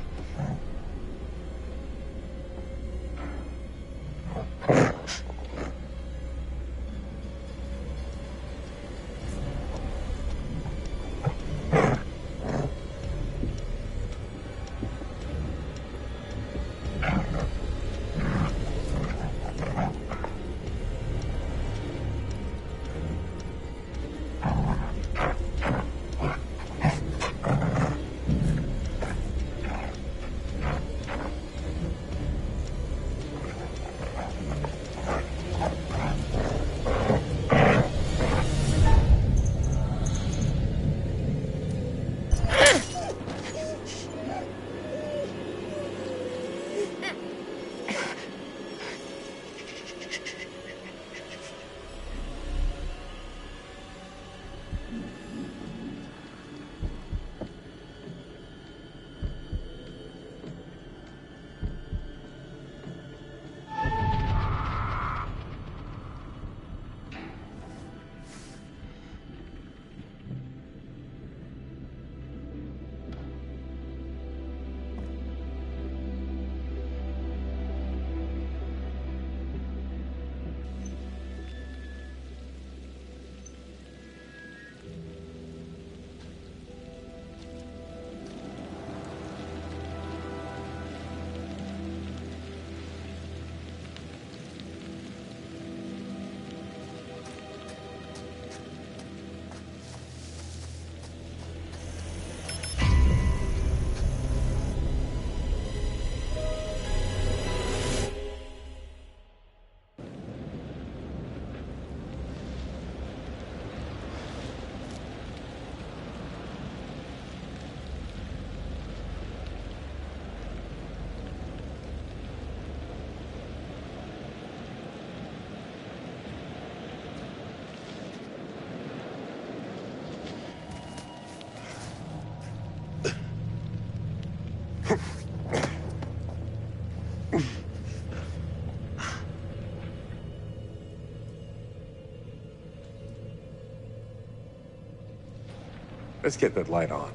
S6: Let's get that light on.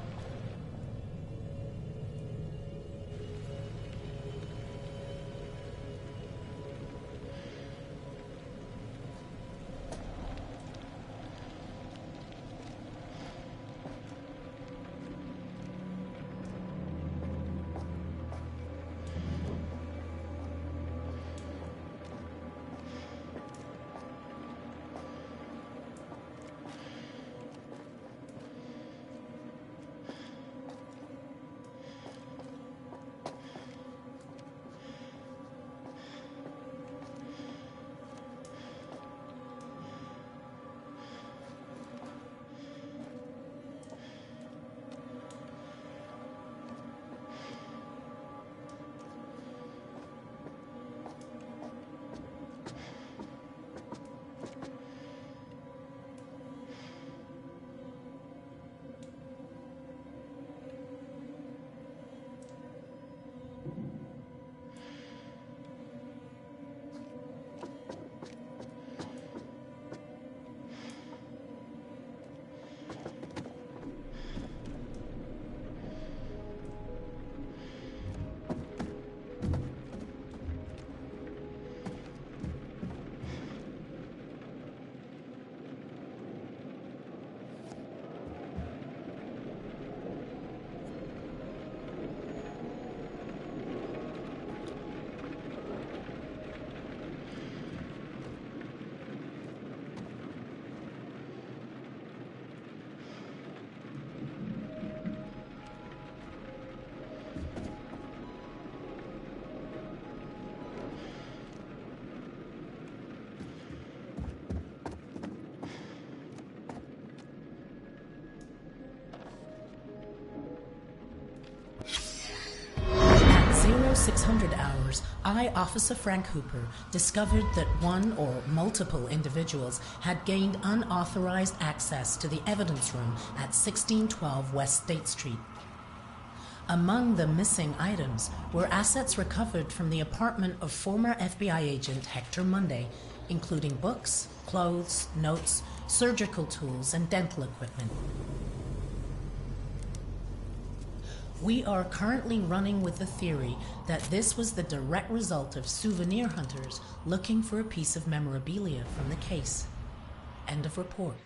S9: At 0600 hours, I, Officer Frank Hooper, discovered that one or multiple individuals had gained unauthorized access to the evidence room at 1612 West State Street. Among the missing items were assets recovered from the apartment of former FBI agent Hector Monday, including books, clothes, notes, surgical tools, and dental equipment. We are currently running with the theory that this was the direct result of souvenir hunters looking for a piece of memorabilia from the case. End of report.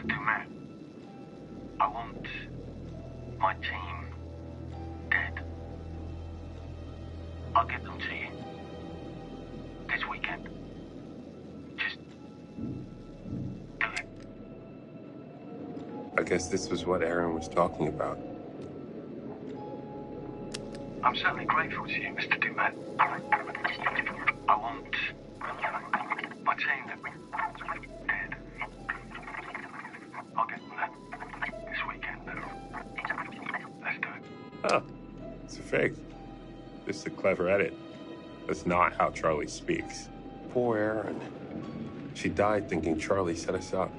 S8: Dumas, I want my team dead. I'll get them to you this weekend. Just do it.
S6: I guess this was what Aaron was talking about.
S8: I'm certainly grateful to you, Mr. Dumas. I want my team dead. I'll get them that this weekend. Let's do it.
S6: Oh, it's a fake. Just a clever edit. That's not how Charlie speaks. Poor Aaron. She died thinking Charlie set us up.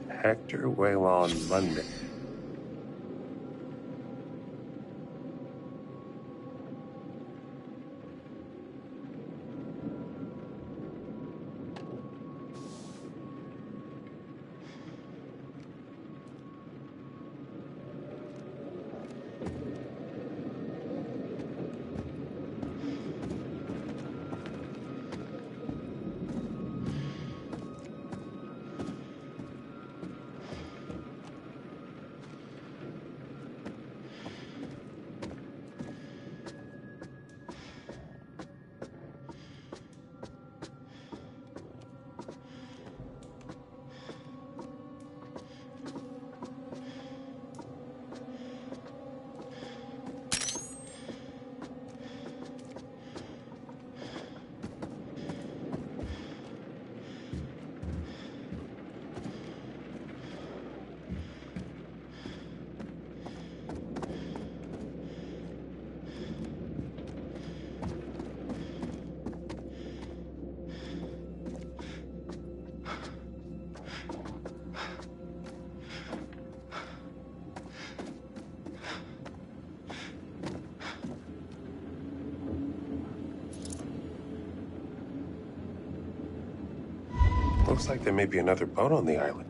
S6: Hector Whalon Monday. Looks like there may be another boat on the island.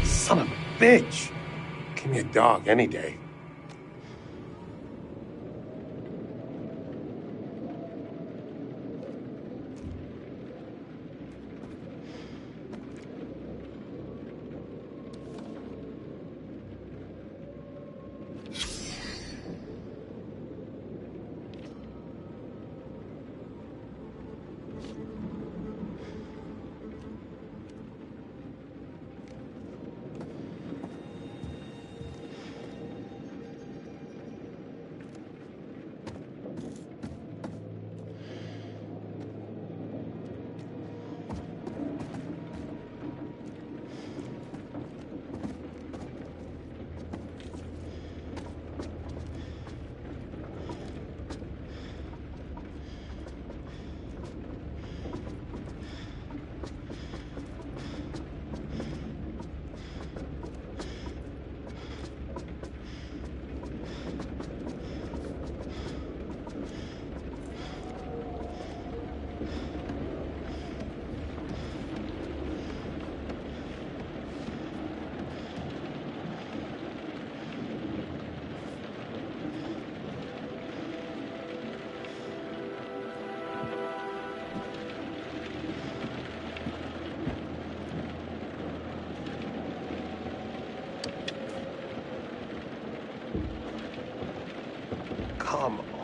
S6: Son of a bitch. Give me a dog any day.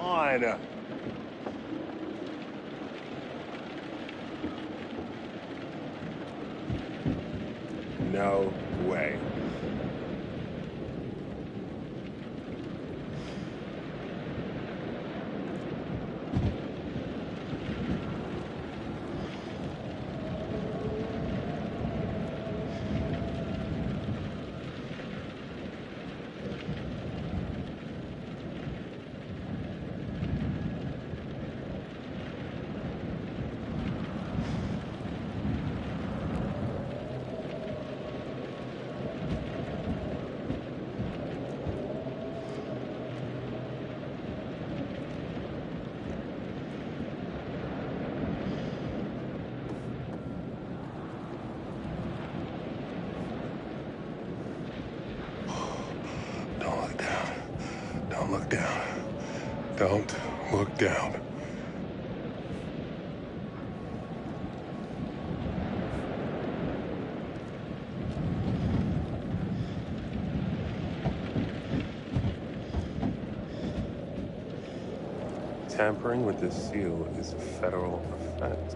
S6: on. No way. Don't look down. Don't look down. Tampering with the seal is a federal offense.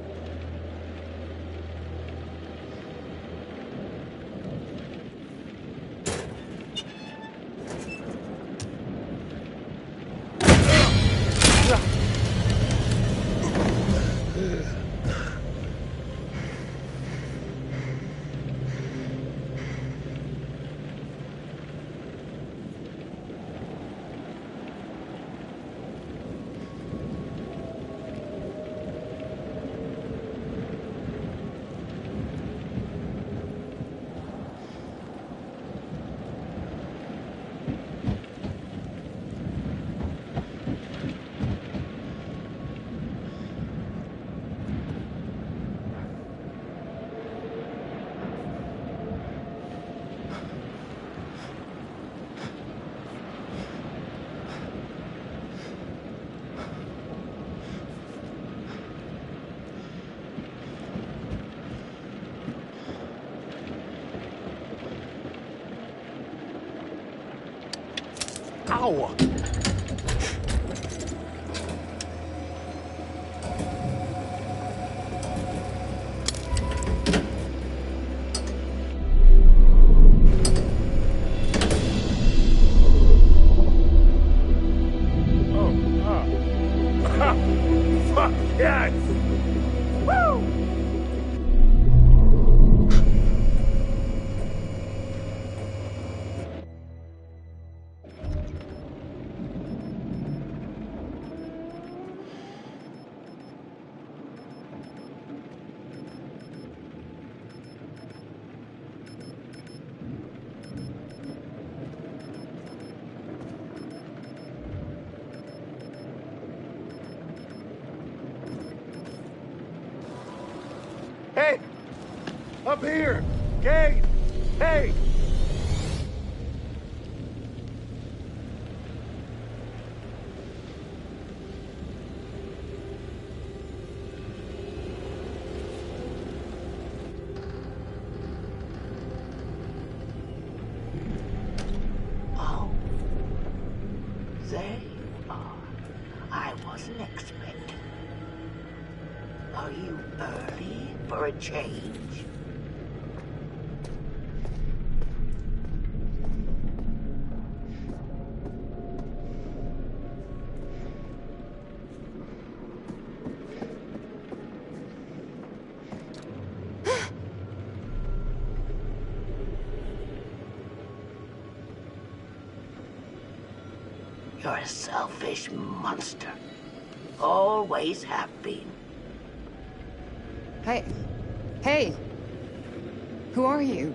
S6: Ow! Fuck yes! Woo! Hey! Up here! Gate! Hey!
S10: Oh. There you are. I wasn't expecting. Are you early for a change? You're a selfish monster. Always have been.
S1: Hey. Hey! Who are you?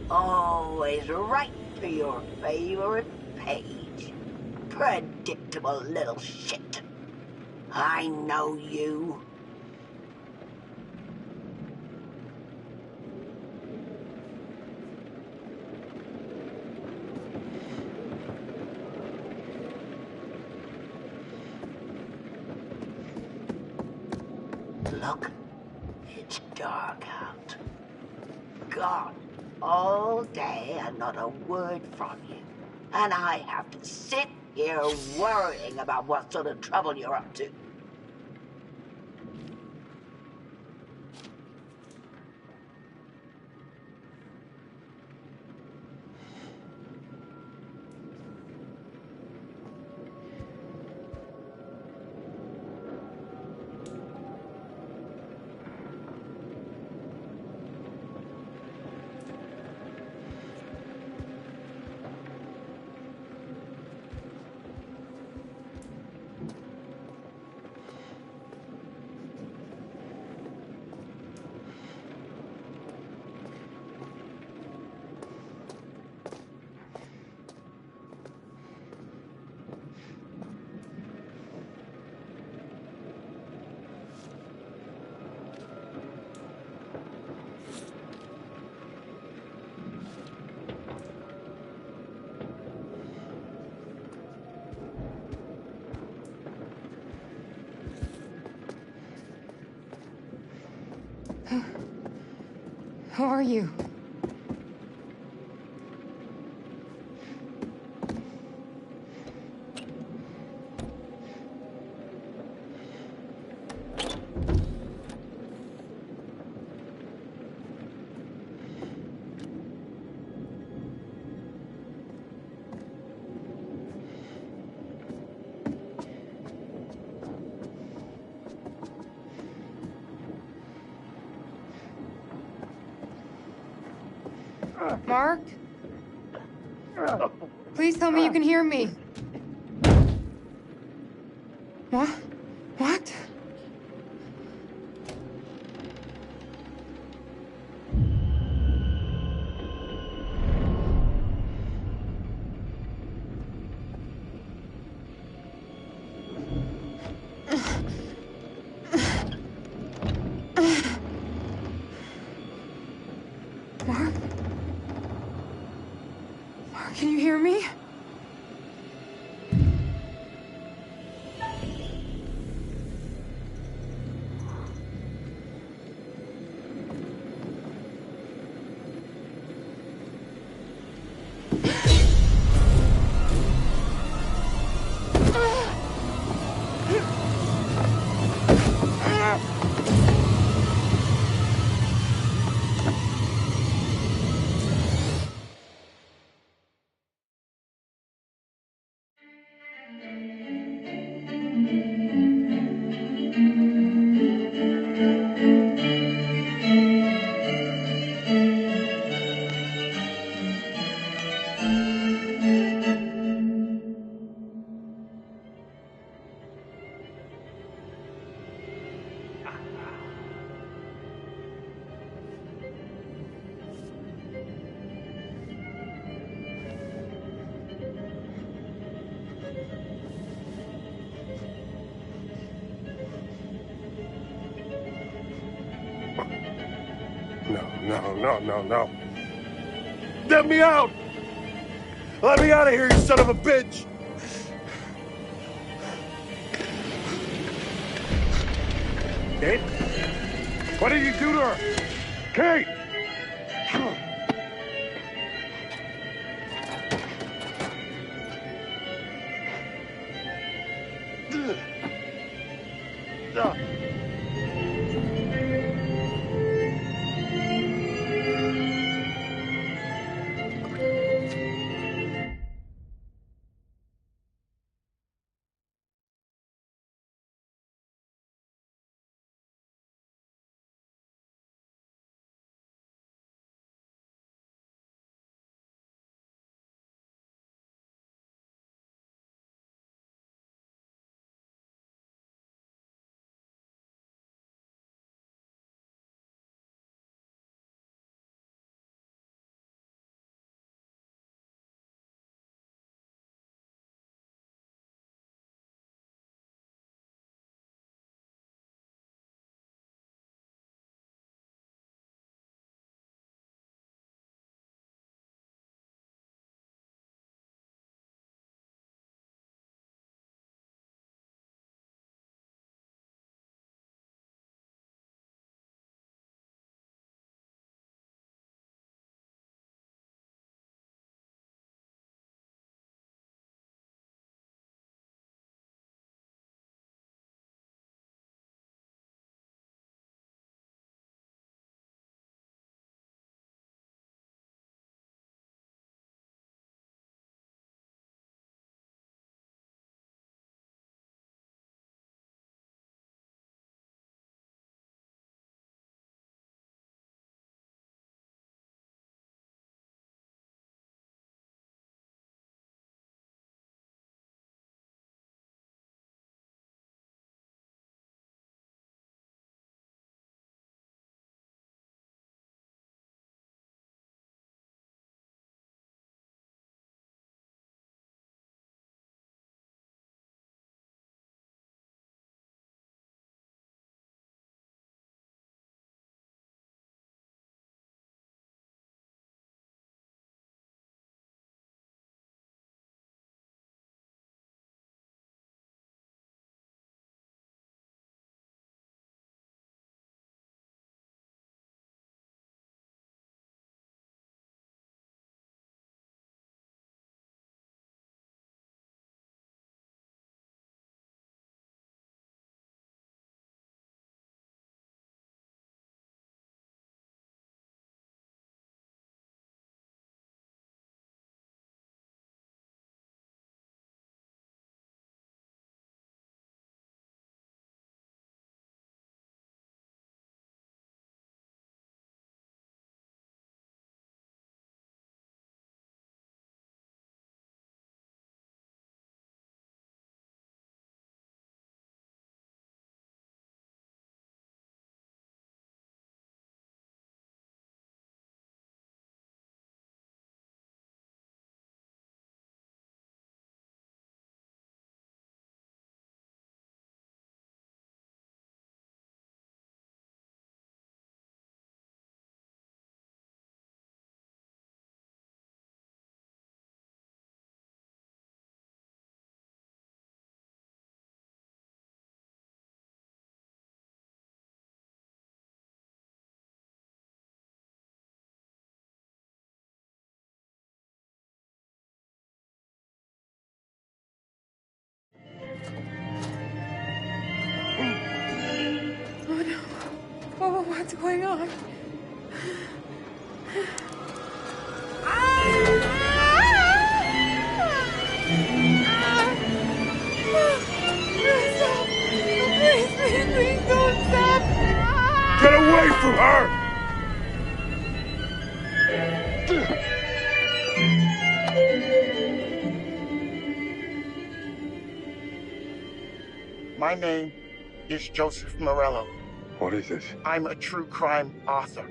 S10: Always right to your favorite page. Predictable little shit. I know you. Look, it's dark out. Gone all day and not a word from you. And I have to sit here worrying about what sort of trouble you're up to.
S1: Who are you? Mark? Please tell me you can hear me. What? What? Mark? Mark, can you hear me?
S6: No. Get me out! Let me out of here, you son of a bitch! Kate? What did you do to her? Kate!
S1: What's going on? Stop! Please don't stop!
S6: Get away from her!
S11: My name is Joseph Morello.
S6: What is this?
S11: I'm a true crime author.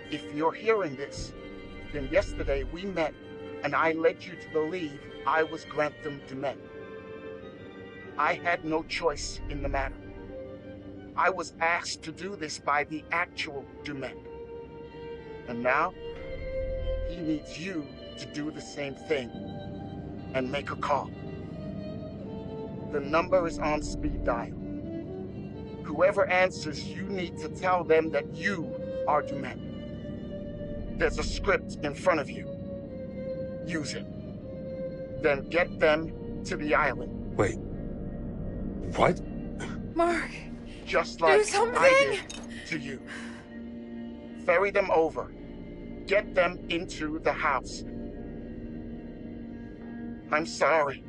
S11: If you're hearing this, then yesterday we met and I led you to believe I was Grantham DeMent. I had no choice in the matter. I was asked to do this by the actual DeMent. And now, he needs you to do the same thing and make a call. The number is on speed dial. Whoever answers, you need to tell them that you are DeMent. There's a script in front of you. Use it. Then get them to the island.
S6: Wait. What?
S1: Mark.
S11: Just like
S1: do something.
S11: I did to you. Ferry them over. Get them into the house. I'm sorry.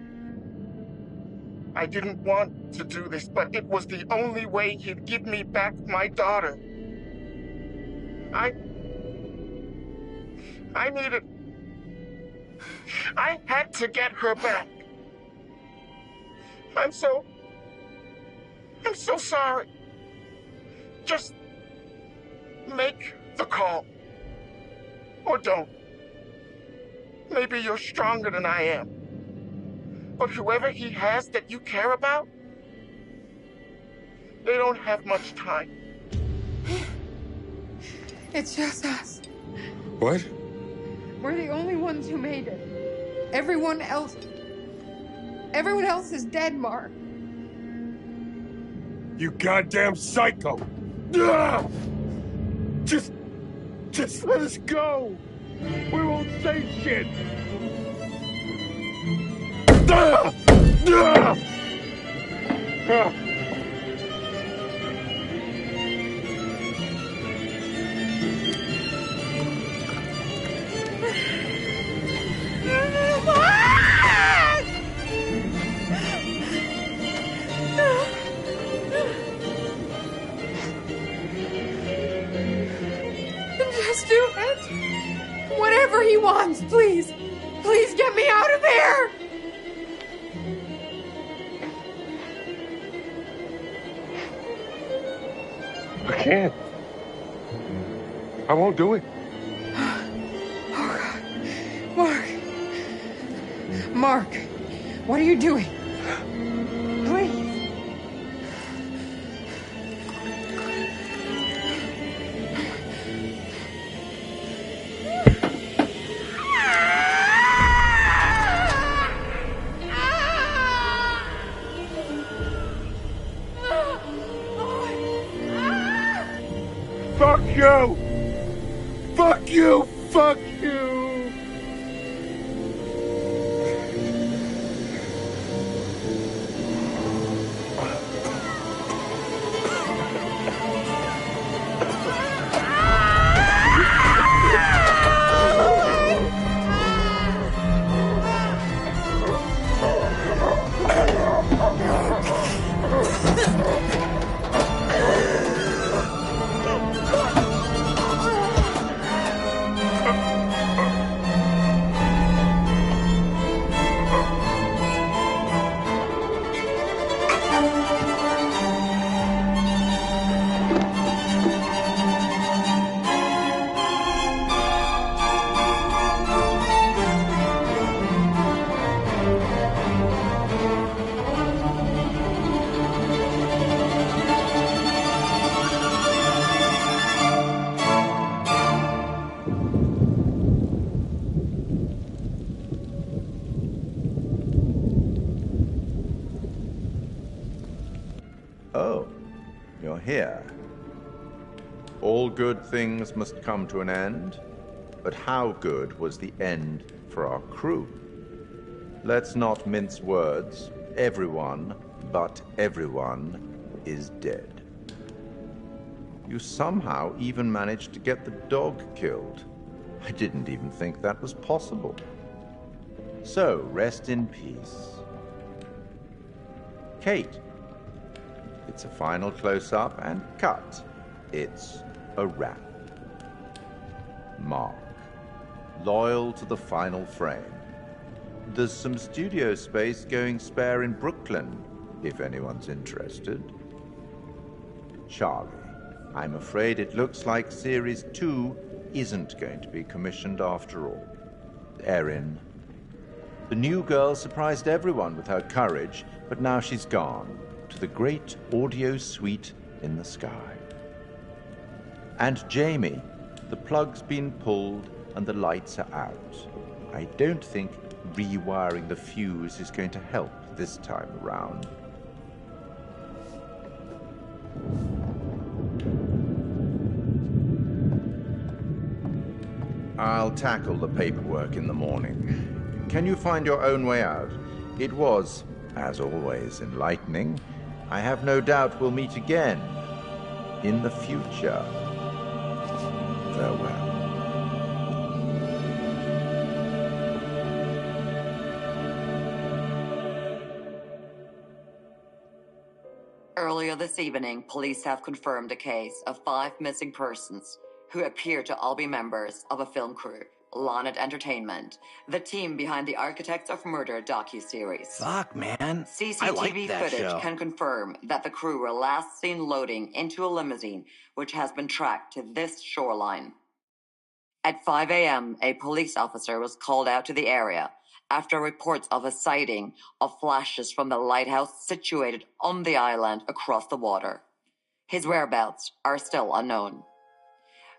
S11: I didn't want to do this, but it was the only way he'd give me back my daughter. I needed... I had to get her back. I'm so sorry. Just make the call. Or don't. Maybe you're stronger than I am. But whoever he has that you care about, they don't have much time.
S1: It's just us.
S6: What?
S1: We're the only ones who made it. Everyone else is dead, Mark.
S6: You goddamn psycho! Ah! Just let us go! We won't say shit! Ah! Ah! Ah!
S1: Just do it. Whatever he wants, please. Please get me out of here.
S6: I can't. I won't do it.
S1: Oh, God. Mark, what are you doing? Please.
S6: Fuck you! Fuck you! Fuck you!
S4: Oh, you're here. All good things must come to an end, but how good was the end for our crew? Let's not mince words. Everyone, but everyone, is dead. You somehow even managed to get the dog killed. I didn't even think that was possible. So, rest in peace. Kate. It's a final close-up and cut. It's a wrap. Mark. Loyal to the final frame. There's some studio space going spare in Brooklyn, if anyone's interested. Charlie. I'm afraid it looks like Series 2 isn't going to be commissioned after all. Erin. The new girl surprised everyone with her courage, but now she's gone to the great audio suite in the sky. And Jamie. The plug's been pulled and the lights are out. I don't think rewiring the fuse is going to help this time around. I'll tackle the paperwork in the morning. Can you find your own way out? It was, as always, enlightening. I have no doubt we'll meet again in the future. Farewell.
S12: Earlier this evening, police have confirmed a case of 5 missing persons who appear to all be members of a film crew, Lonnet Entertainment, the team behind the Architects of Murder docuseries.
S13: Fuck, man.
S12: CCTV
S13: I like that
S12: footage
S13: show.
S12: can confirm that the crew were last seen loading into a limousine, which has been tracked to this shoreline. At 5 a.m., a police officer was called out to the area after reports of a sighting of flashes from the lighthouse situated on the island across the water. His whereabouts are still unknown.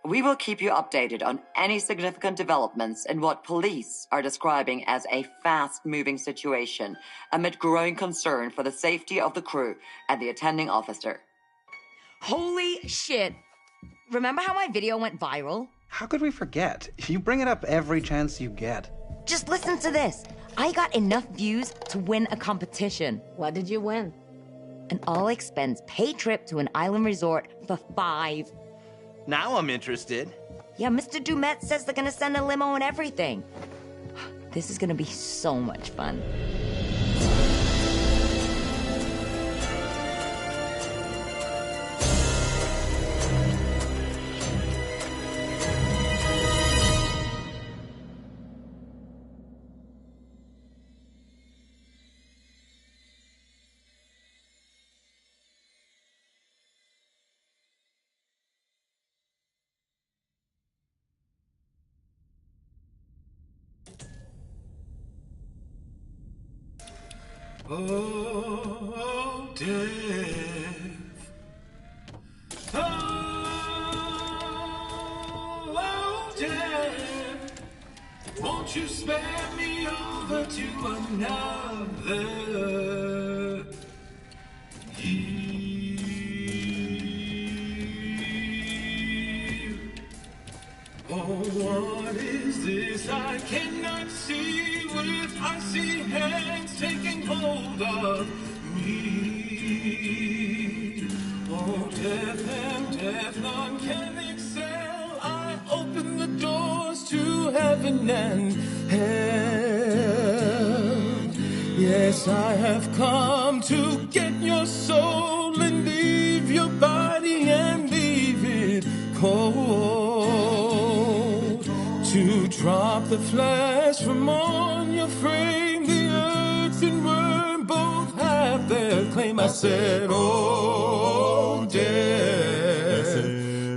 S12: We will keep you updated on any significant developments in what police are describing as a fast-moving situation amid growing concern for the safety of the crew and the attending officer.
S14: Holy shit! Remember how my video went viral?
S13: How could we forget? You bring it up every chance you get.
S14: Just listen to this. I got enough views to win a competition.
S15: What did you win?
S14: An all-expense paid trip to an island resort for 5.
S13: Now I'm interested.
S14: Yeah, Mr. Dumet says they're gonna send a limo and everything. This is gonna be so much fun.
S16: Oh, death. Oh, death. Won't you spare me over to another year? Oh, what is this I cannot see with icy hands taking hold of me? Oh, death and death, none can excel. I open the doors to heaven and hell. Yes, I have come to get your soul and leave your body and leave it cold. To drop the flesh from on your frame, the earth and worm both have their claim. I said, oh, death,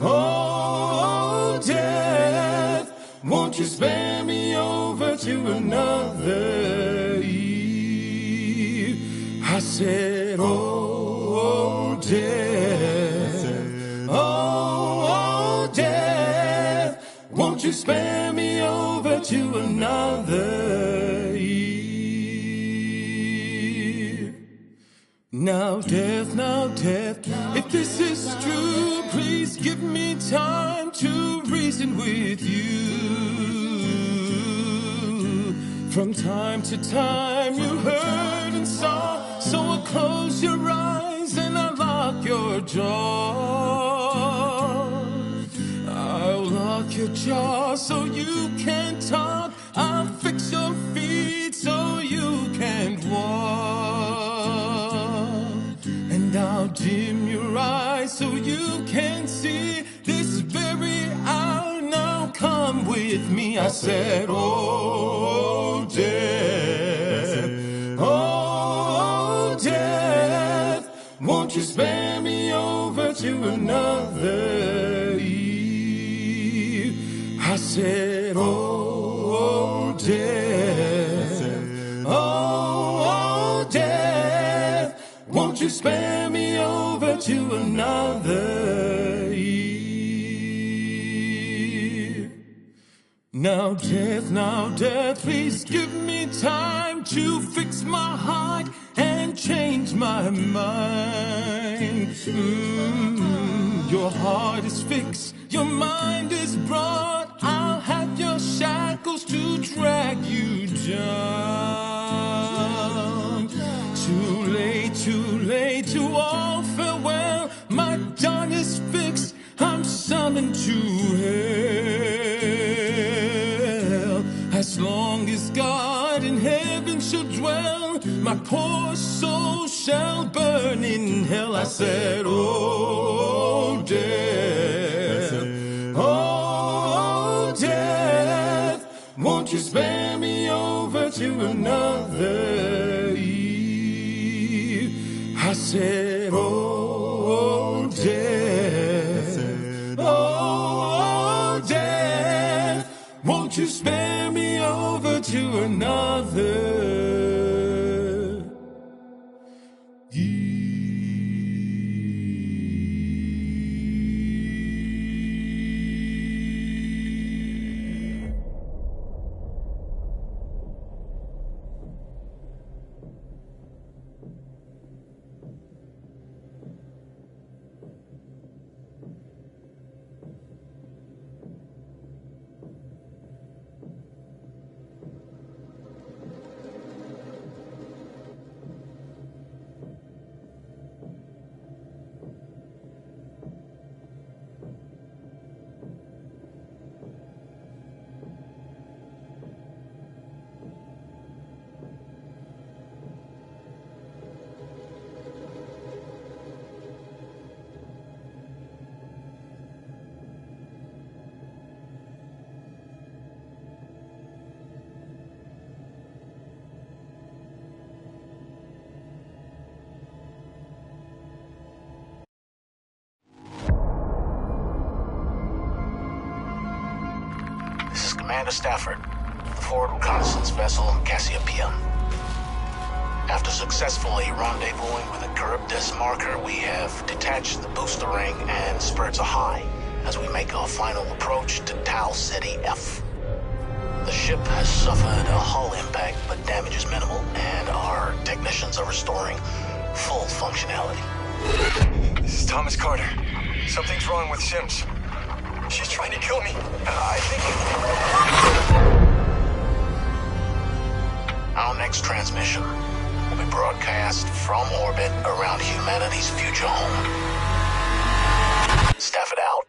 S16: oh, death, won't you spare me over to another eve? I said, oh, death, oh, death, won't you spare me over to another eve? Now death, if this is true, please give me time to reason with you. From time to time you heard and saw, so I'll close your eyes and I'll lock your jaw. unlock your jaw so you can talk. I'll fix your feet so you can walk. And I'll dim your eyes so you can see this very hour. Now come with me. I said, oh, death, oh, death, won't you spare me over to another eve? I said, oh, death, oh, death, won't you spare me over to another eve? Now, death, please give me time to fix my heart and change my mind. Your heart is fixed, your mind is broad. I'll have your shackles to drag you down. Too late to all farewell. My dawn is fixed, I'm summoned to hell. As long as God in heaven shall dwell, my poor soul shall burn in hell. I said, oh, death, oh, death, won't you spare me over to another eve? I said, oh, death, oh, death, won't you spare me over to another
S15: Commander Stafford, the forward reconnaissance vessel Cassiopeia. After successfully rendezvousing with a Charybdis marker, we have detached the booster ring and spurts are high as we make our final approach to Tau Ceti F. The ship has suffered a hull impact, but damage is minimal, and our technicians are restoring full functionality.
S17: This is Thomas Carter. Something's wrong with Sims. She's trying to kill me. I think...
S15: Our next transmission will be broadcast from orbit around humanity's future home. Stafford out.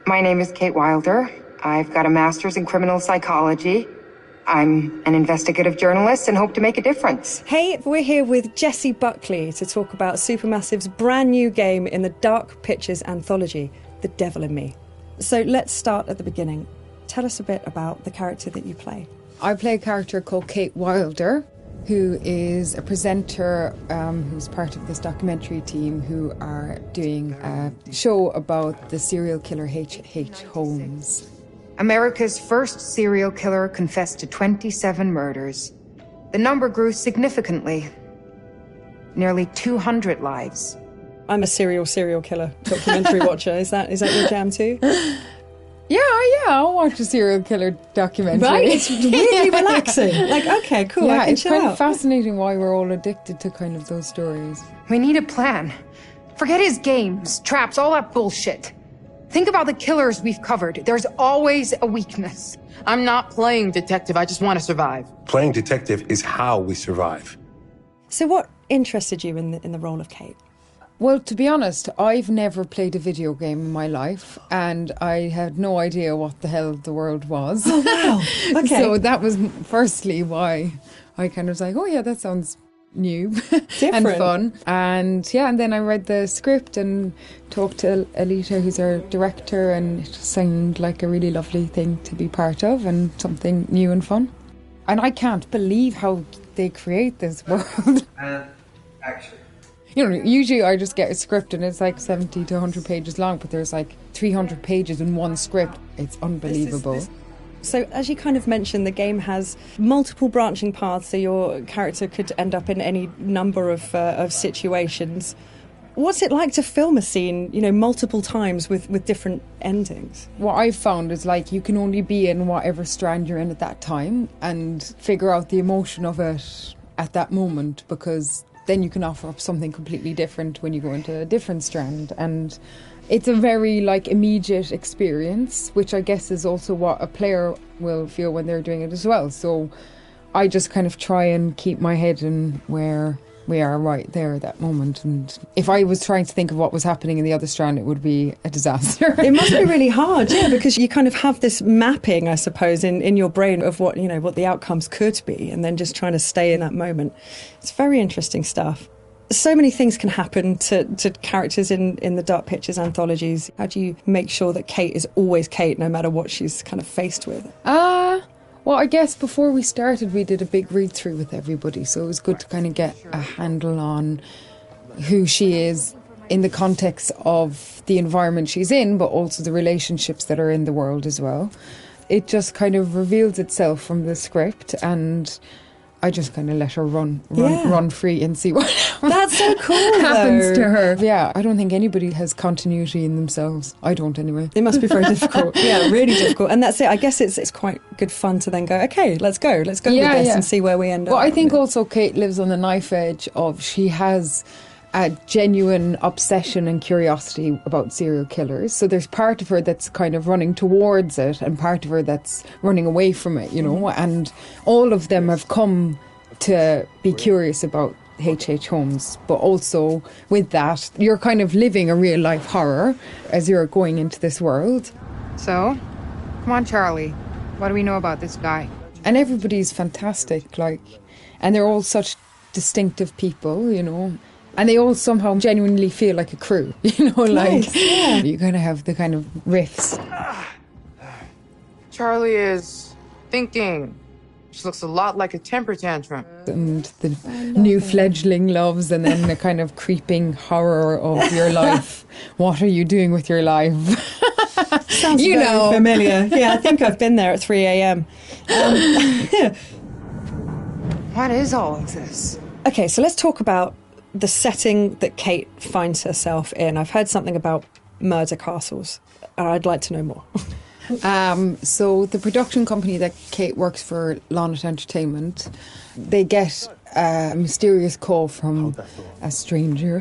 S1: My name is Kate Wilder. I've got a master's in criminal psychology. I'm an investigative journalist and hope to make a difference.
S18: Hey, we're here with Jessie Buckley to talk about Supermassive's brand new game in the Dark Pictures anthology, The Devil in Me. So let's start at the beginning. Tell us a bit about the character that you play.
S1: I play a character called Kate Wilder, who is a presenter who's part of this documentary team who are doing a show about the serial killer H.H. Holmes. America's first serial killer confessed to 27 murders. The number grew significantly. Nearly 200 lives.
S18: I'm a serial killer documentary watcher. Is that your jam too?
S1: Yeah, I'll watch a serial killer documentary.
S18: Right, it's really relaxing. Like, okay, cool,
S1: yeah,
S18: I can
S1: it's
S18: chill
S1: kind
S18: out.
S1: of fascinating why we're all addicted to kind of those stories.
S19: We need a plan. Forget his games, traps, all that bullshit. Think about the killers we've covered. There's always a weakness.
S2: I'm not playing detective, I just want to survive.
S6: Playing detective is how we survive.
S18: So what interested you in the role of Kate?
S1: Well, to be honest, I've never played a video game in my life, and I had no idea what the hell the world was.
S18: Oh, wow. Okay.
S1: So that was firstly why I kind of was like, oh yeah, that sounds new and fun. And yeah, and then I read the script and talked to Alita, who's our director, and it seemed like a really lovely thing to be part of and something new and fun. And I can't believe how they create this world.
S20: Action.
S1: You know, usually I just get a script and it's like 70 to 100 pages long, but there's like 300 pages in one script. It's unbelievable.
S18: So as you kind of mentioned, the game has multiple branching paths, so your character could end up in any number of situations. What's it like to film a scene, multiple times with different endings?
S1: What I've found is like you can only be in whatever strand you're in at that time and figure out the emotion of it at that moment, because then you can offer up something completely different when you go into a different strand. And it's a very immediate experience, which I guess is also what a player will feel when they're doing it as well. So I just kind of try and keep my head in where we are right there at that moment. And if I was trying to think of what was happening in the other strand, it would be a disaster.
S18: It must be really hard, yeah, because you kind of have this mapping, I suppose, in your brain of what the outcomes could be, and then just trying to stay in that moment. It's very interesting stuff. So many things can happen to characters in the Dark Pictures anthologies. How do you make sure that Kate is always Kate, no matter what she's kind of faced with?
S1: Well, I guess before we started, we did a big read-through with everybody, so it was good to kind of get a handle on who she is in the context of the environment she's in, but also the relationships that are in the world as well. It just kind of reveals itself from the script, and I just kind of let her run free and see what
S18: That's so cool,
S1: happens
S18: though.
S1: to her. Yeah, I don't think anybody has continuity in themselves. I don't anyway.
S18: It must be very difficult. Yeah, really difficult. And that's it. I guess it's quite good fun to then go, okay, let's go with this and see where we end up.
S1: Well, I think also Kate lives on the knife edge of she has a genuine obsession and curiosity about serial killers. So there's part of her that's kind of running towards it and part of her that's running away from it, and all of them have come to be curious about H.H. Holmes, but also with that, you're kind of living a real life horror as you're going into this world.
S19: So, come on, Charlie. What do we know about this guy?
S1: And everybody's fantastic, and they're all such distinctive people, and they all somehow genuinely feel like a crew,
S18: Nice, yeah.
S1: You kind of have the kind of riffs.
S2: Charlie is thinking. She looks a lot like a temper tantrum.
S1: And the new fledgling loves, and then the kind of creeping horror of your life. What are you doing with your life?
S18: Sounds very familiar. Yeah, I think I've been there at 3 a.m.
S19: What is all of this?
S18: Okay, so let's talk about the setting that Kate finds herself in. I've heard something about murder castles, and I'd like to know more.
S1: So the production company that Kate works for, Lonnet Entertainment, they get a mysterious call from a stranger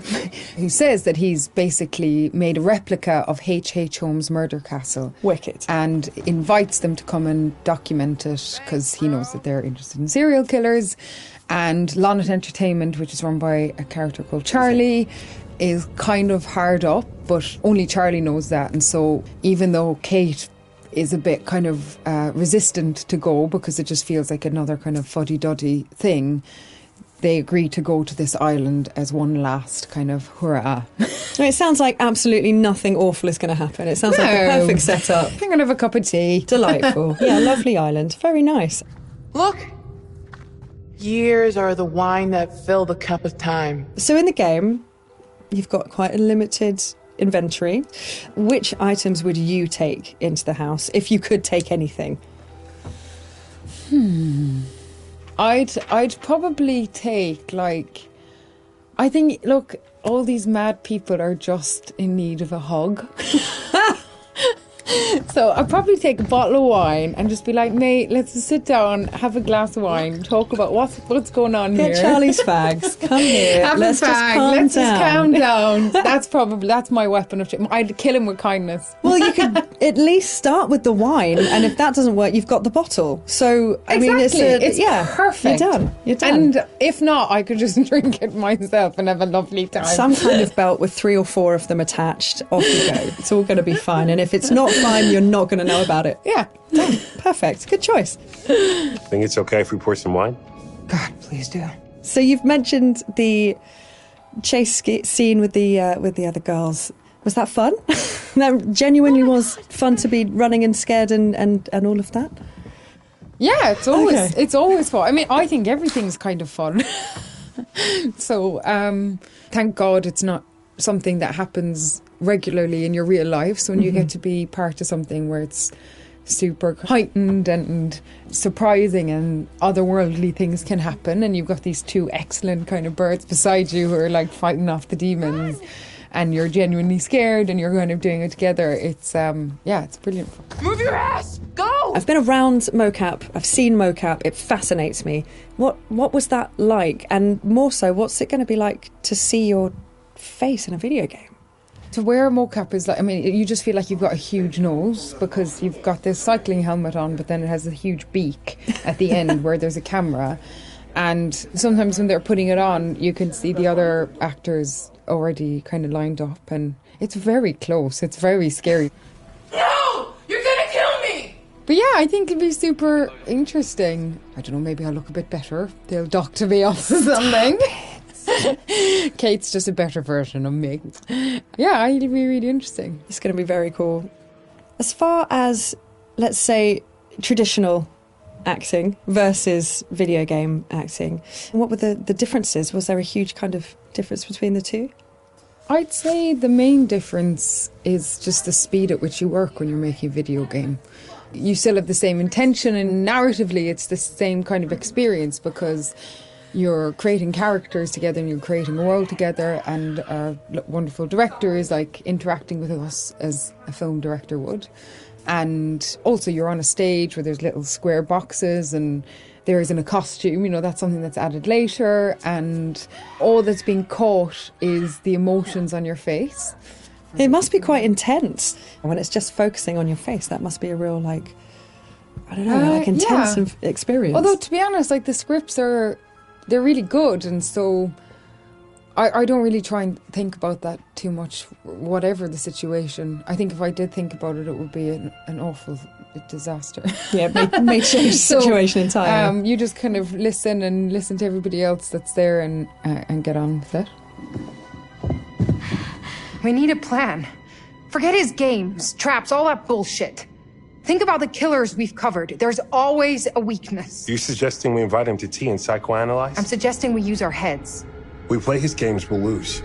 S1: who says that he's basically made a replica of H.H. Holmes' murder castle.
S18: Wicked.
S1: And invites them to come and document it because he knows that they're interested in serial killers. And Lonnet Entertainment, which is run by a character called Charlie, is kind of hard up, but only Charlie knows that. And so even though Kate is a bit kind of resistant to go because it just feels like another kind of fuddy-duddy thing, they agree to go to this island as one last kind of hurrah.
S18: It sounds like absolutely nothing awful is going to happen. It sounds like a perfect setup.
S1: I'm going to have a cup of tea.
S18: Delightful. Yeah, lovely island. Very nice.
S20: Look! Years are the wine that fill the cup of time.
S18: So in the game, you've got quite a limited inventory. Which items would you take into the house if you could take anything?
S1: I'd probably take, like, I think, look, all these mad people are just in need of a hug. So I'd probably take a bottle of wine and just be like, mate, let's just sit down, have a glass of wine, talk about what's going on here.
S18: Get Charlie's fags. Come here.
S1: Have
S18: let's
S1: a fag.
S18: Just calm
S1: down. That's my weapon of choice. I'd kill him with kindness.
S18: Well, you could at least start with the wine, and if that doesn't work, you've got the bottle. So I mean, it's
S1: perfect.
S18: You're done.
S1: And if not, I could just drink it myself and have a lovely time.
S18: Some kind of belt with 3 or 4 of them attached. Off you go. It's all going to be fine. And if it's not fine, you're not going to know about it.
S1: Yeah,
S18: done. Perfect. Good choice.
S6: Think it's okay if we pour some wine?
S19: God, please do.
S18: So you've mentioned the chase scene with the other girls. Was that fun? That genuinely was fun to be running and scared and all of that?
S1: Yeah, it's always fun. I mean, I think everything's kind of fun. So, thank God it's not something that happens regularly in your real life. So when you get to be part of something where it's super heightened and surprising and otherworldly things can happen, and you've got these 2 excellent kind of birds beside you who are like fighting off the demons, and you're genuinely scared and you're kind of doing it together, it's it's brilliant.
S20: Move your ass! Go!
S18: I've been around mocap. I've seen mocap. It fascinates me. What was that like? And more so, what's it going to be like to see your face in a video game?
S1: To wear a mocap is like, I mean, you just feel like you've got a huge nose because you've got this cycling helmet on, but then it has a huge beak at the end where there's a camera. And sometimes when they're putting it on, you can see the other actors already kind of lined up, and it's very close. It's very scary.
S20: No! You're gonna kill me!
S1: But yeah, I think it'd be super interesting. I don't know, maybe I'll look a bit better. They'll doctor me off or something. Kate's just a better version of me. Yeah, it'll be really interesting.
S18: It's going to be very cool. As far as, let's say, traditional acting versus video game acting, what were the differences? Was there a huge kind of difference between the two?
S1: I'd say the main difference is just the speed at which you work when you're making a video game. You still have the same intention, and narratively it's the same kind of experience because you're creating characters together and you're creating a world together, and our wonderful director is like interacting with us as a film director would. And also you're on a stage where there's little square boxes and there isn't a costume, that's something that's added later, and all that's being caught is the emotions on your face.
S18: It must be quite intense when it's just focusing on your face. That must be a real intense experience.
S1: Although to be honest, the scripts they're really good, and so I don't really try and think about that too much, whatever the situation. I think if I did think about it, it would be an awful disaster.
S18: Yeah, may change the situation entirely.
S1: You just kind of listen to everybody else that's there and get on with it.
S19: We need a plan. Forget his games, traps, all that bullshit. Think about the killers we've covered. There's always a weakness.
S6: You suggesting we invite him to tea and psychoanalyze?
S19: I'm suggesting we use our heads.
S6: We play his games, we'll lose.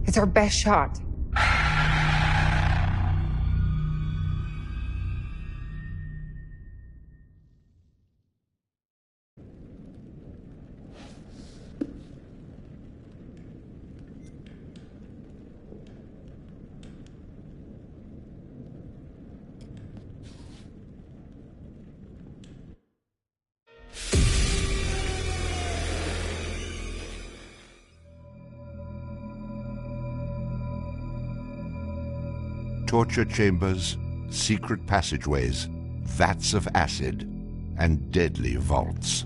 S19: It's our best shot.
S21: Torture chambers, secret passageways, vats of acid, and deadly vaults.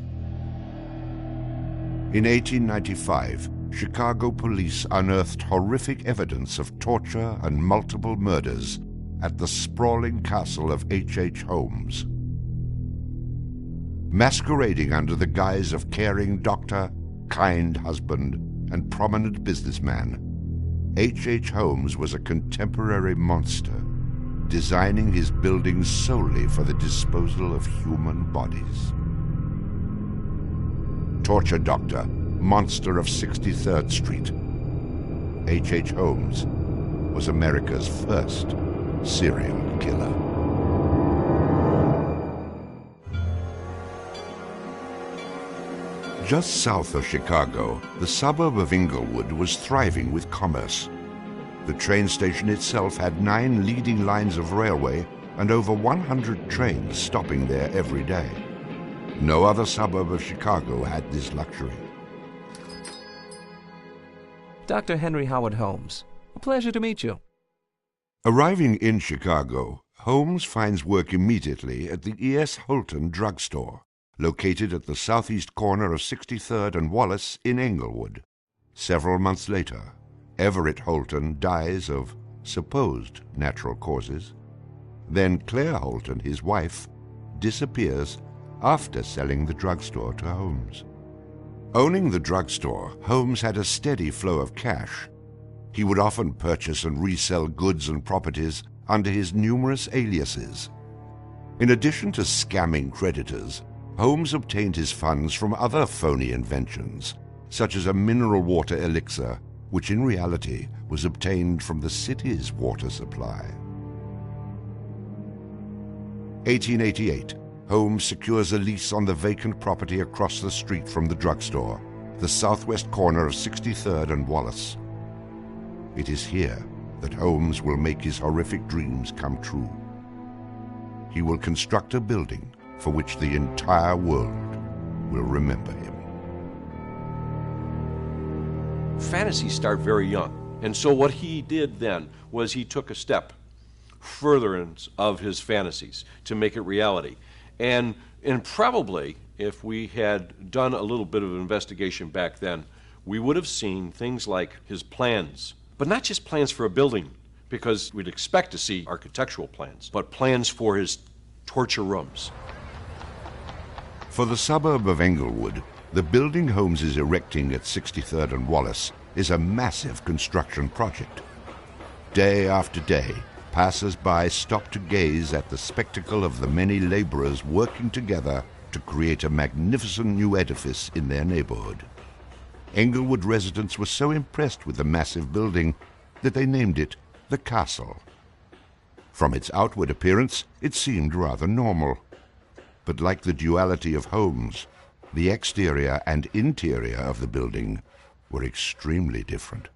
S21: In 1895, Chicago police unearthed horrific evidence of torture and multiple murders at the sprawling castle of H.H. Holmes. Masquerading under the guise of caring doctor, kind husband, and prominent businessman, H.H. Holmes was a contemporary monster, designing his buildings solely for the disposal of human bodies. Torture Doctor, Monster of 63rd Street. H.H. Holmes was America's first serial killer. Just south of Chicago, the suburb of Englewood was thriving with commerce. The train station itself had 9 leading lines of railway and over 100 trains stopping there every day. No other suburb of Chicago had this luxury.
S3: Dr. Henry Howard Holmes, a pleasure to meet you.
S21: Arriving in Chicago, Holmes finds work immediately at the E.S. Holton drugstore, located at the southeast corner of 63rd and Wallace in Englewood. Several months later, Everett Holton dies of supposed natural causes. Then Claire Holton, his wife, disappears after selling the drugstore to Holmes. Owning the drugstore, Holmes had a steady flow of cash. He would often purchase and resell goods and properties under his numerous aliases. In addition to scamming creditors, Holmes obtained his funds from other phony inventions, such as a mineral water elixir, which in reality was obtained from the city's water supply. 1888, Holmes secures a lease on the vacant property across the street from the drugstore, the southwest corner of 63rd and Wallace. It is here that Holmes will make his horrific dreams come true. He will construct a building for which the entire world will remember him.
S22: Fantasies start very young, and so what he did then was he took a step furtherance of his fantasies to make it reality. And probably, if we had done a little bit of investigation back then, we would have seen things like his plans, but not just plans for a building, because we'd expect to see architectural plans, but plans for his torture rooms.
S21: For the suburb of Englewood, the building Holmes is erecting at 63rd and Wallace is a massive construction project. Day after day, passers-by stop to gaze at the spectacle of the many laborers working together to create a magnificent new edifice in their neighborhood. Englewood residents were so impressed with the massive building that they named it the Castle. From its outward appearance, it seemed rather normal. But like the duality of Holmes, the exterior and interior of the building were extremely different.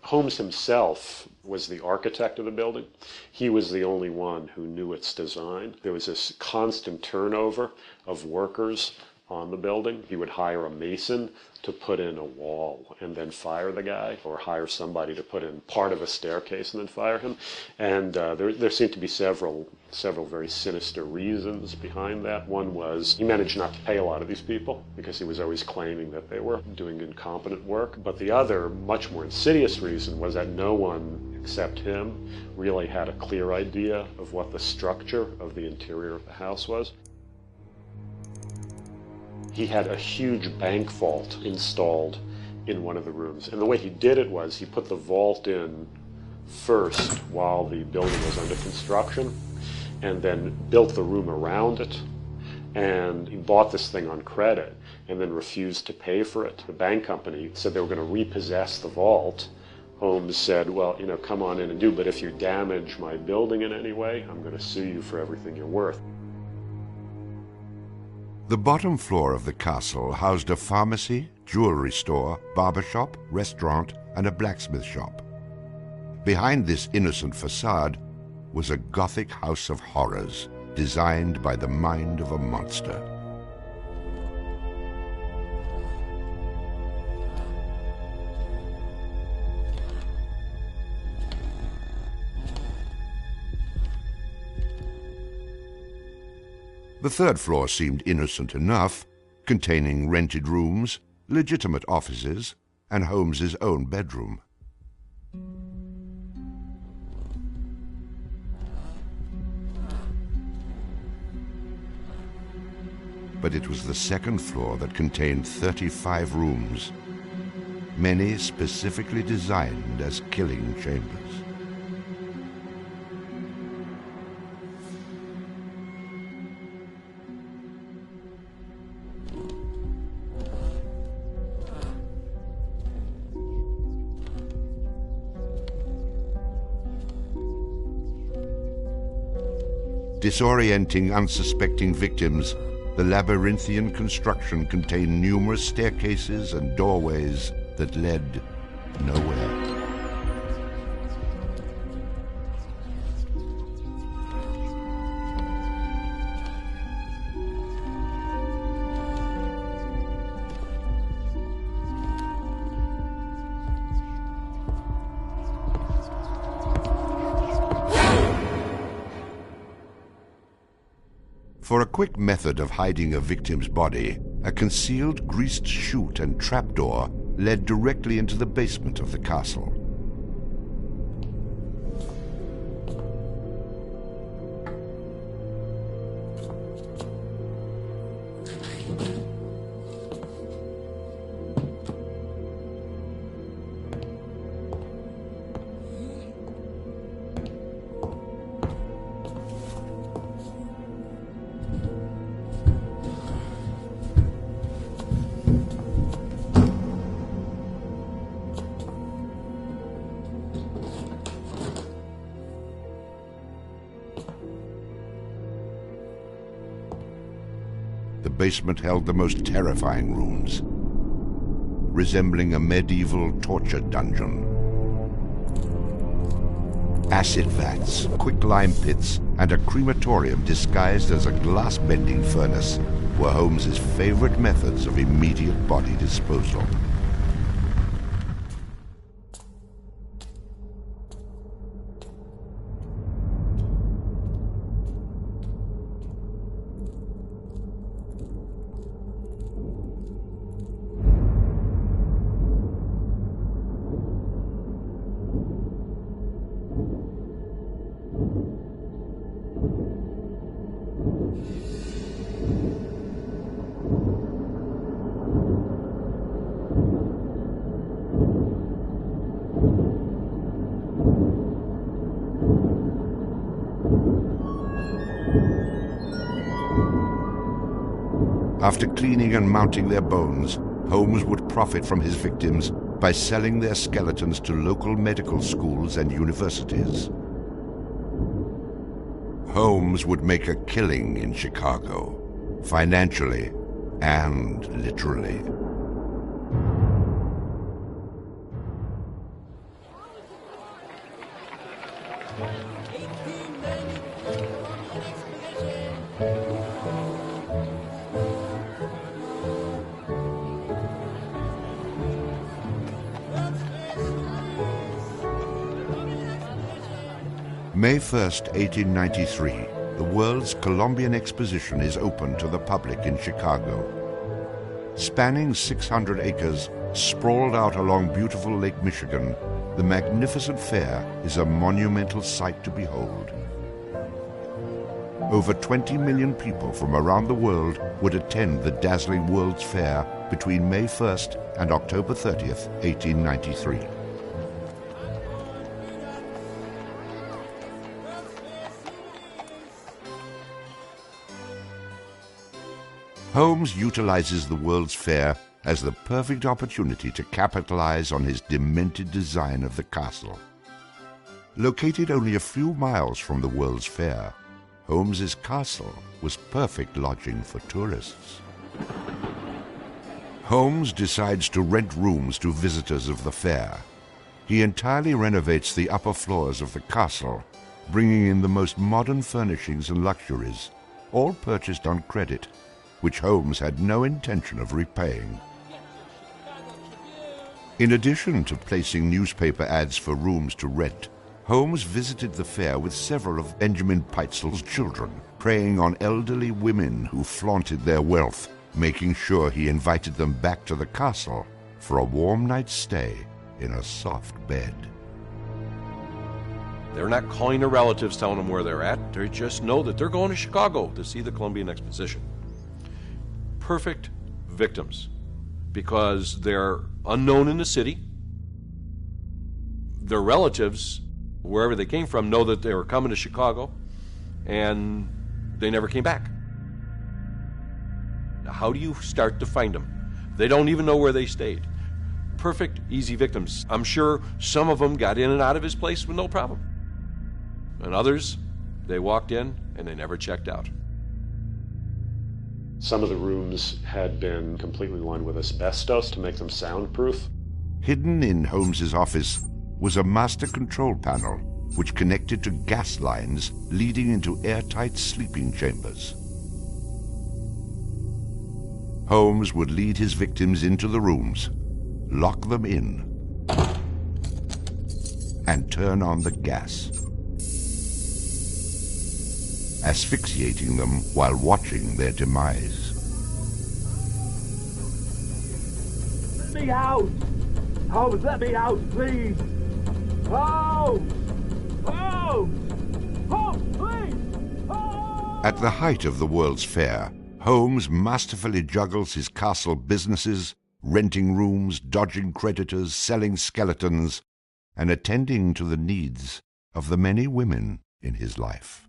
S23: Holmes himself was the architect of the building. He was the only one who knew its design. There was this constant turnover of workers on the building. He would hire a mason to put in a wall and then fire the guy, or hire somebody to put in part of a staircase and then fire him. And there seemed to be several very sinister reasons behind that. One was he managed not to pay a lot of these people because he was always claiming that they were doing incompetent work. But the other, much more insidious reason was that no one except him really had a clear idea of what the structure of the interior of the house was. He had a huge bank vault installed in one of the rooms. And the way he did it was he put the vault in first while the building was under construction, and then built the room around it. And he bought this thing on credit and then refused to pay for it. The bank company said they were going to repossess the vault. Holmes said, well, come on in and do, but if you damage my building in any way, I'm going to sue you for everything you're worth.
S21: The bottom floor of the castle housed a pharmacy, jewelry store, barber shop, restaurant, and a blacksmith shop. Behind this innocent facade was a Gothic house of horrors designed by the mind of a monster. The third floor seemed innocent enough, containing rented rooms, legitimate offices, and Holmes's own bedroom. but it was the second floor that contained 35 rooms, many specifically designed as killing chambers. Disorienting unsuspecting victims, the labyrinthian construction contained numerous staircases and doorways that led nowhere. For a quick method of hiding a victim's body, a concealed greased chute and trapdoor led directly into the basement of the castle. The basement held the most terrifying rooms, resembling a medieval torture dungeon. Acid vats, quicklime pits, and a crematorium disguised as a glass-bending furnace were Holmes's favorite methods of immediate body disposal. After cleaning and mounting their bones, Holmes would profit from his victims by selling their skeletons to local medical schools and universities. Holmes would make a killing in Chicago, financially and literally. May 1st, 1893, the World's Columbian Exposition is open to the public in Chicago. Spanning 600 acres, sprawled out along beautiful Lake Michigan, the magnificent fair is a monumental sight to behold. Over 20 million people from around the world would attend the dazzling World's Fair between May 1st and October 30th, 1893. Holmes utilizes the World's Fair as the perfect opportunity to capitalize on his demented design of the castle. Located only a few miles from the World's Fair, Holmes's castle was perfect lodging for tourists. Holmes decides to rent rooms to visitors of the fair. He entirely renovates the upper floors of the castle, bringing in the most modern furnishings and luxuries, all purchased on credit, which Holmes had no intention of repaying. In addition to placing newspaper ads for rooms to rent, Holmes visited the fair with several of Benjamin Peitzel's children, preying on elderly women who flaunted their wealth, making sure he invited them back to the castle for a warm night's stay in a soft bed.
S22: They're not calling their relatives, telling them where they're at. They just know that they're going to Chicago to see the Columbian Exposition. perfect victims because they're unknown in the city. Their relatives, wherever they came from, know that they were coming to Chicago, and they never came back. How do you start to find them? They don't even know where they stayed. Perfect, easy victims. I'm sure some of them got in and out of his place with no problem. And others, they walked in and they never checked out.
S23: Some of the rooms had been completely lined with asbestos to make them soundproof.
S21: Hidden in Holmes's office was a master control panel which connected to gas lines leading into airtight sleeping chambers. Holmes would lead his victims into the rooms, lock them in, and turn on the gas, asphyxiating them while watching their demise.
S5: Let me out! Holmes, let me out, please! Holmes! Holmes! Holmes, please! Holmes!
S21: At the height of the World's Fair, Holmes masterfully juggles his castle businesses, renting rooms, dodging creditors, selling skeletons, and attending to the needs of the many women in his life.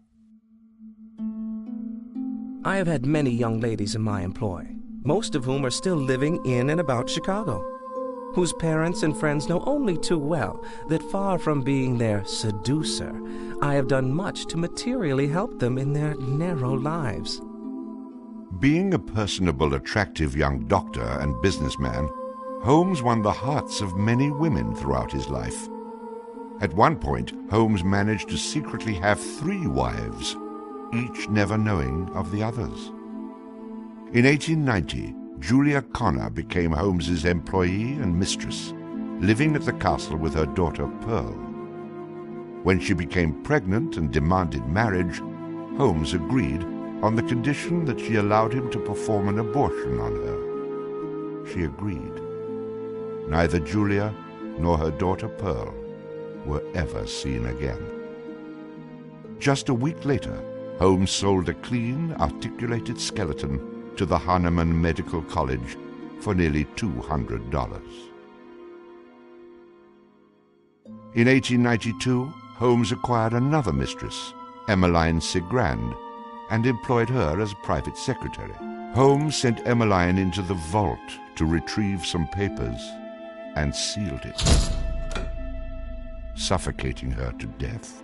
S7: I have had many young ladies in my employ, most of whom are still living in and about Chicago, whose parents and friends know only too well that far from being their seducer, I have done much to materially help them in their narrow lives.
S21: Being a personable, attractive young doctor and businessman, Holmes won the hearts of many women throughout his life. At one point, Holmes managed to secretly have 3 wives, each never knowing of the others. In 1890, Julia Connor became Holmes's employee and mistress, living at the castle with her daughter Pearl. When she became pregnant and demanded marriage, Holmes agreed on the condition that she allowed him to perform an abortion on her. She agreed. Neither Julia nor her daughter Pearl were ever seen again. Just a week later, Holmes sold a clean, articulated skeleton to the Hahnemann Medical College for nearly $200. In 1892, Holmes acquired another mistress, Emmeline Sigrand, and employed her as private secretary. Holmes sent Emmeline into the vault to retrieve some papers and sealed it, suffocating her to death.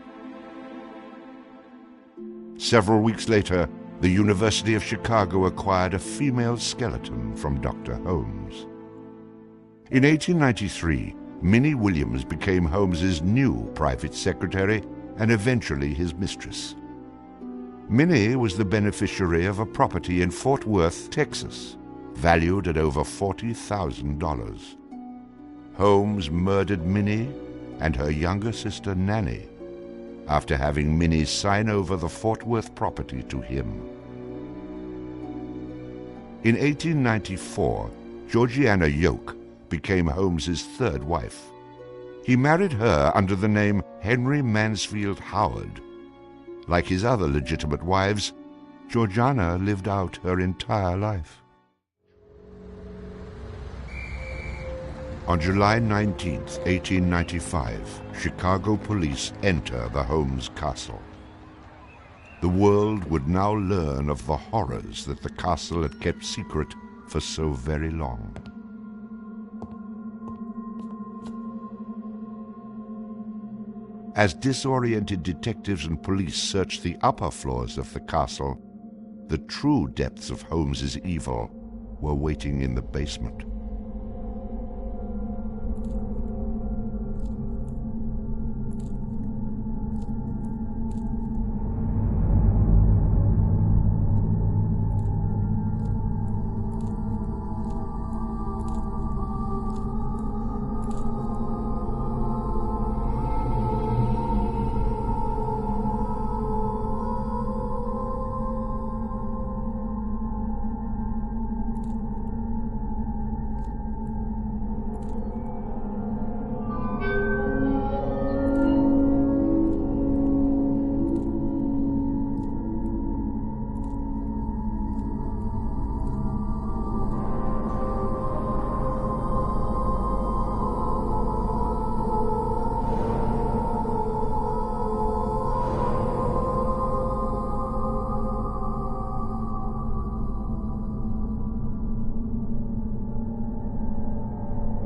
S21: Several weeks later, the University of Chicago acquired a female skeleton from Dr. Holmes. In 1893, Minnie Williams became Holmes's new private secretary and eventually his mistress. Minnie was the beneficiary of a property in Fort Worth, Texas, valued at over $40,000. Holmes murdered Minnie and her younger sister Nanny after having Minnie sign over the Fort Worth property to him. In 1894, Georgiana Yoke became Holmes's 3rd wife. He married her under the name Henry Mansfield Howard. Like his other legitimate wives, Georgiana lived out her entire life. On July 19, 1895, Chicago police enter the Holmes castle. The world would now learn of the horrors that the castle had kept secret for so very long. As disoriented detectives and police searched the upper floors of the castle, the true depths of Holmes's evil were waiting in the basement.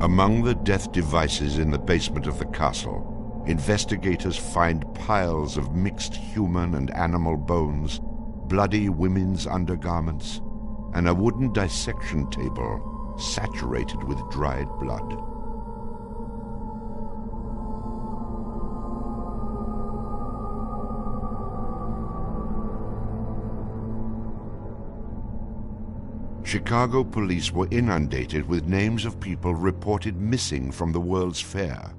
S21: Among the death devices in the basement of the castle, investigators find piles of mixed human and animal bones, bloody women's undergarments, and a wooden dissection table saturated with dried blood. Chicago police were inundated with names of people reported missing from the World's Fair.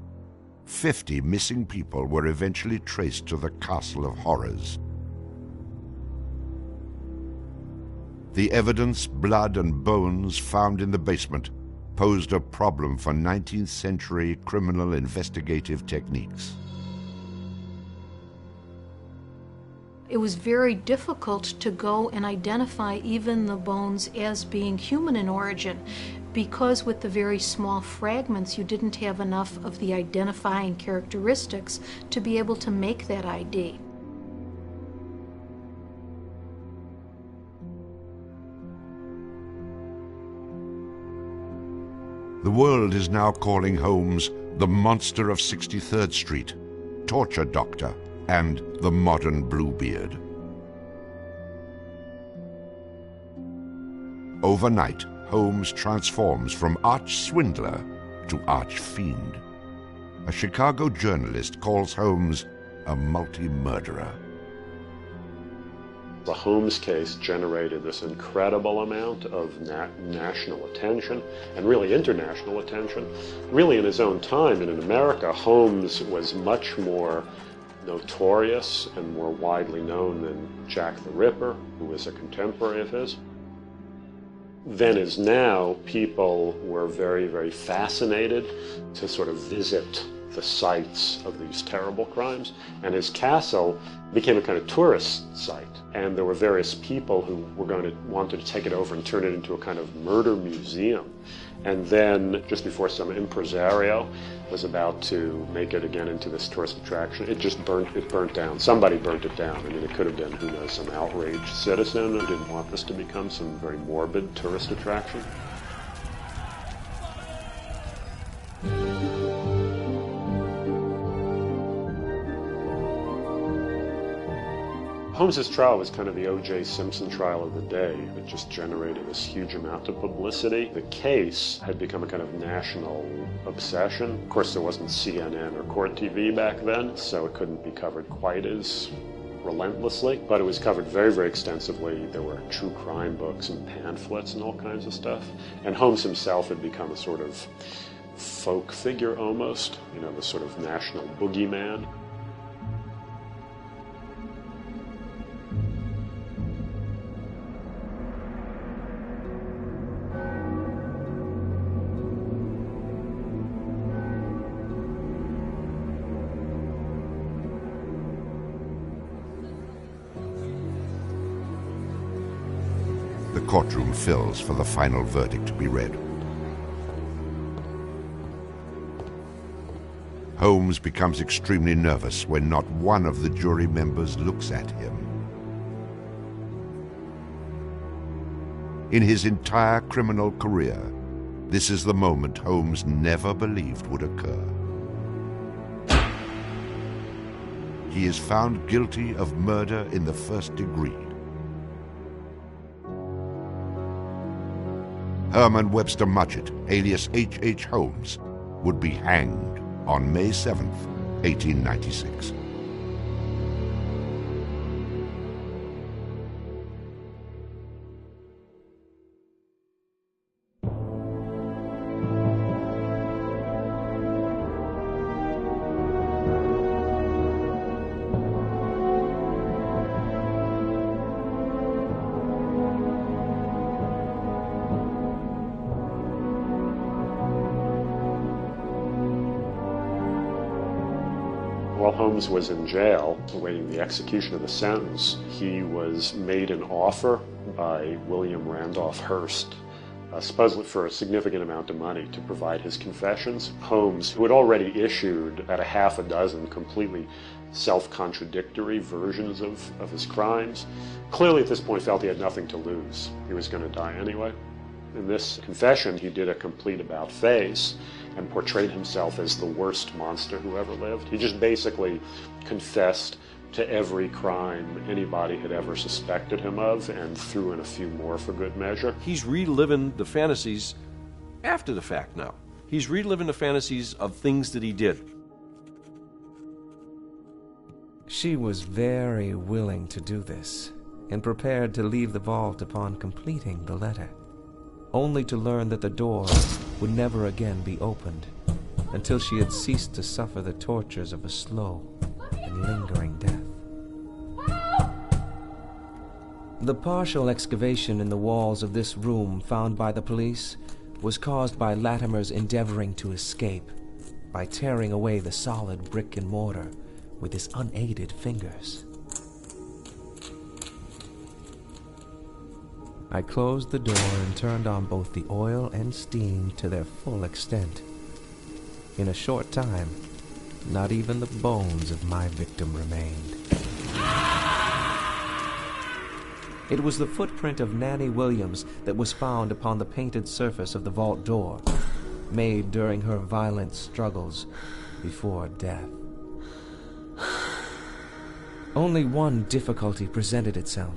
S21: 50 missing people were eventually traced to the Castle of Horrors. The evidence, blood and bones found in the basement posed a problem for 19th century criminal investigative techniques.
S8: It was very difficult to go and identify even the bones as being human in origin, because with the very small fragments you didn't have enough of the identifying characteristics to be able to make that ID.
S21: The world is now calling Holmes the monster of 63rd Street, torture doctor, and the modern Bluebeard. Overnight, Holmes transforms from arch-swindler to arch-fiend. A Chicago journalist calls Holmes a multi-murderer.
S23: The Holmes case generated this incredible amount of national attention and really international attention. Really in his own time and in America, Holmes was much more notorious and more widely known than Jack the Ripper, who was a contemporary of his. Then as now, people were very, very fascinated to sort of visit the sites of these terrible crimes. And his castle became a kind of tourist site. And there were various people who were wanted to take it over and turn it into a kind of murder museum. And then, just before some impresario was about to make it again into this tourist attraction, it burnt down. Somebody burnt it down. I mean, it could have been, who knows, some outraged citizen who didn't want this to become some very morbid tourist attraction. Holmes's trial was kind of the O.J. Simpson trial of the day. It just generated this huge amount of publicity. The case had become a kind of national obsession. Of course, there wasn't CNN or Court TV back then, so it couldn't be covered quite as relentlessly, but it was covered very, very extensively. There were true crime books and pamphlets and all kinds of stuff. And Holmes himself had become a sort of folk figure almost, you know, the sort of national boogeyman.
S21: The courtroom fills for the final verdict to be read. Holmes becomes extremely nervous when not one of the jury members looks at him. In his entire criminal career, this is the moment Holmes never believed would occur. He is found guilty of murder in the first degree. Herman Webster Mudgett, alias H.H. Holmes, would be hanged on May 7th, 1896.
S23: While Holmes was in jail, awaiting the execution of the sentence, he was made an offer by William Randolph Hearst, supposedly for a significant amount of money, to provide his confessions. Holmes, who had already issued about a half a dozen completely self-contradictory versions of his crimes, clearly at this point felt he had nothing to lose. He was going to die anyway. In this confession, he did a complete about-face and portrayed himself as the worst monster who ever lived. He just basically confessed to every crime anybody had ever suspected him of and threw in a few more for good measure.
S22: He's reliving the fantasies after the fact now. He's reliving the fantasies of things that he did.
S7: She was very willing to do this, and prepared to leave the vault upon completing the letter, only to learn that the door would never again be opened until she had ceased to suffer the tortures of a slow and lingering death. The partial excavation in the walls of this room found by the police was caused by Latimer's endeavoring to escape by tearing away the solid brick and mortar with his unaided fingers. I closed the door and turned on both the oil and steam to their full extent. In a short time, not even the bones of my victim remained. It was the footprint of Nanny Williams that was found upon the painted surface of the vault door, made during her violent struggles before death. Only one difficulty presented itself.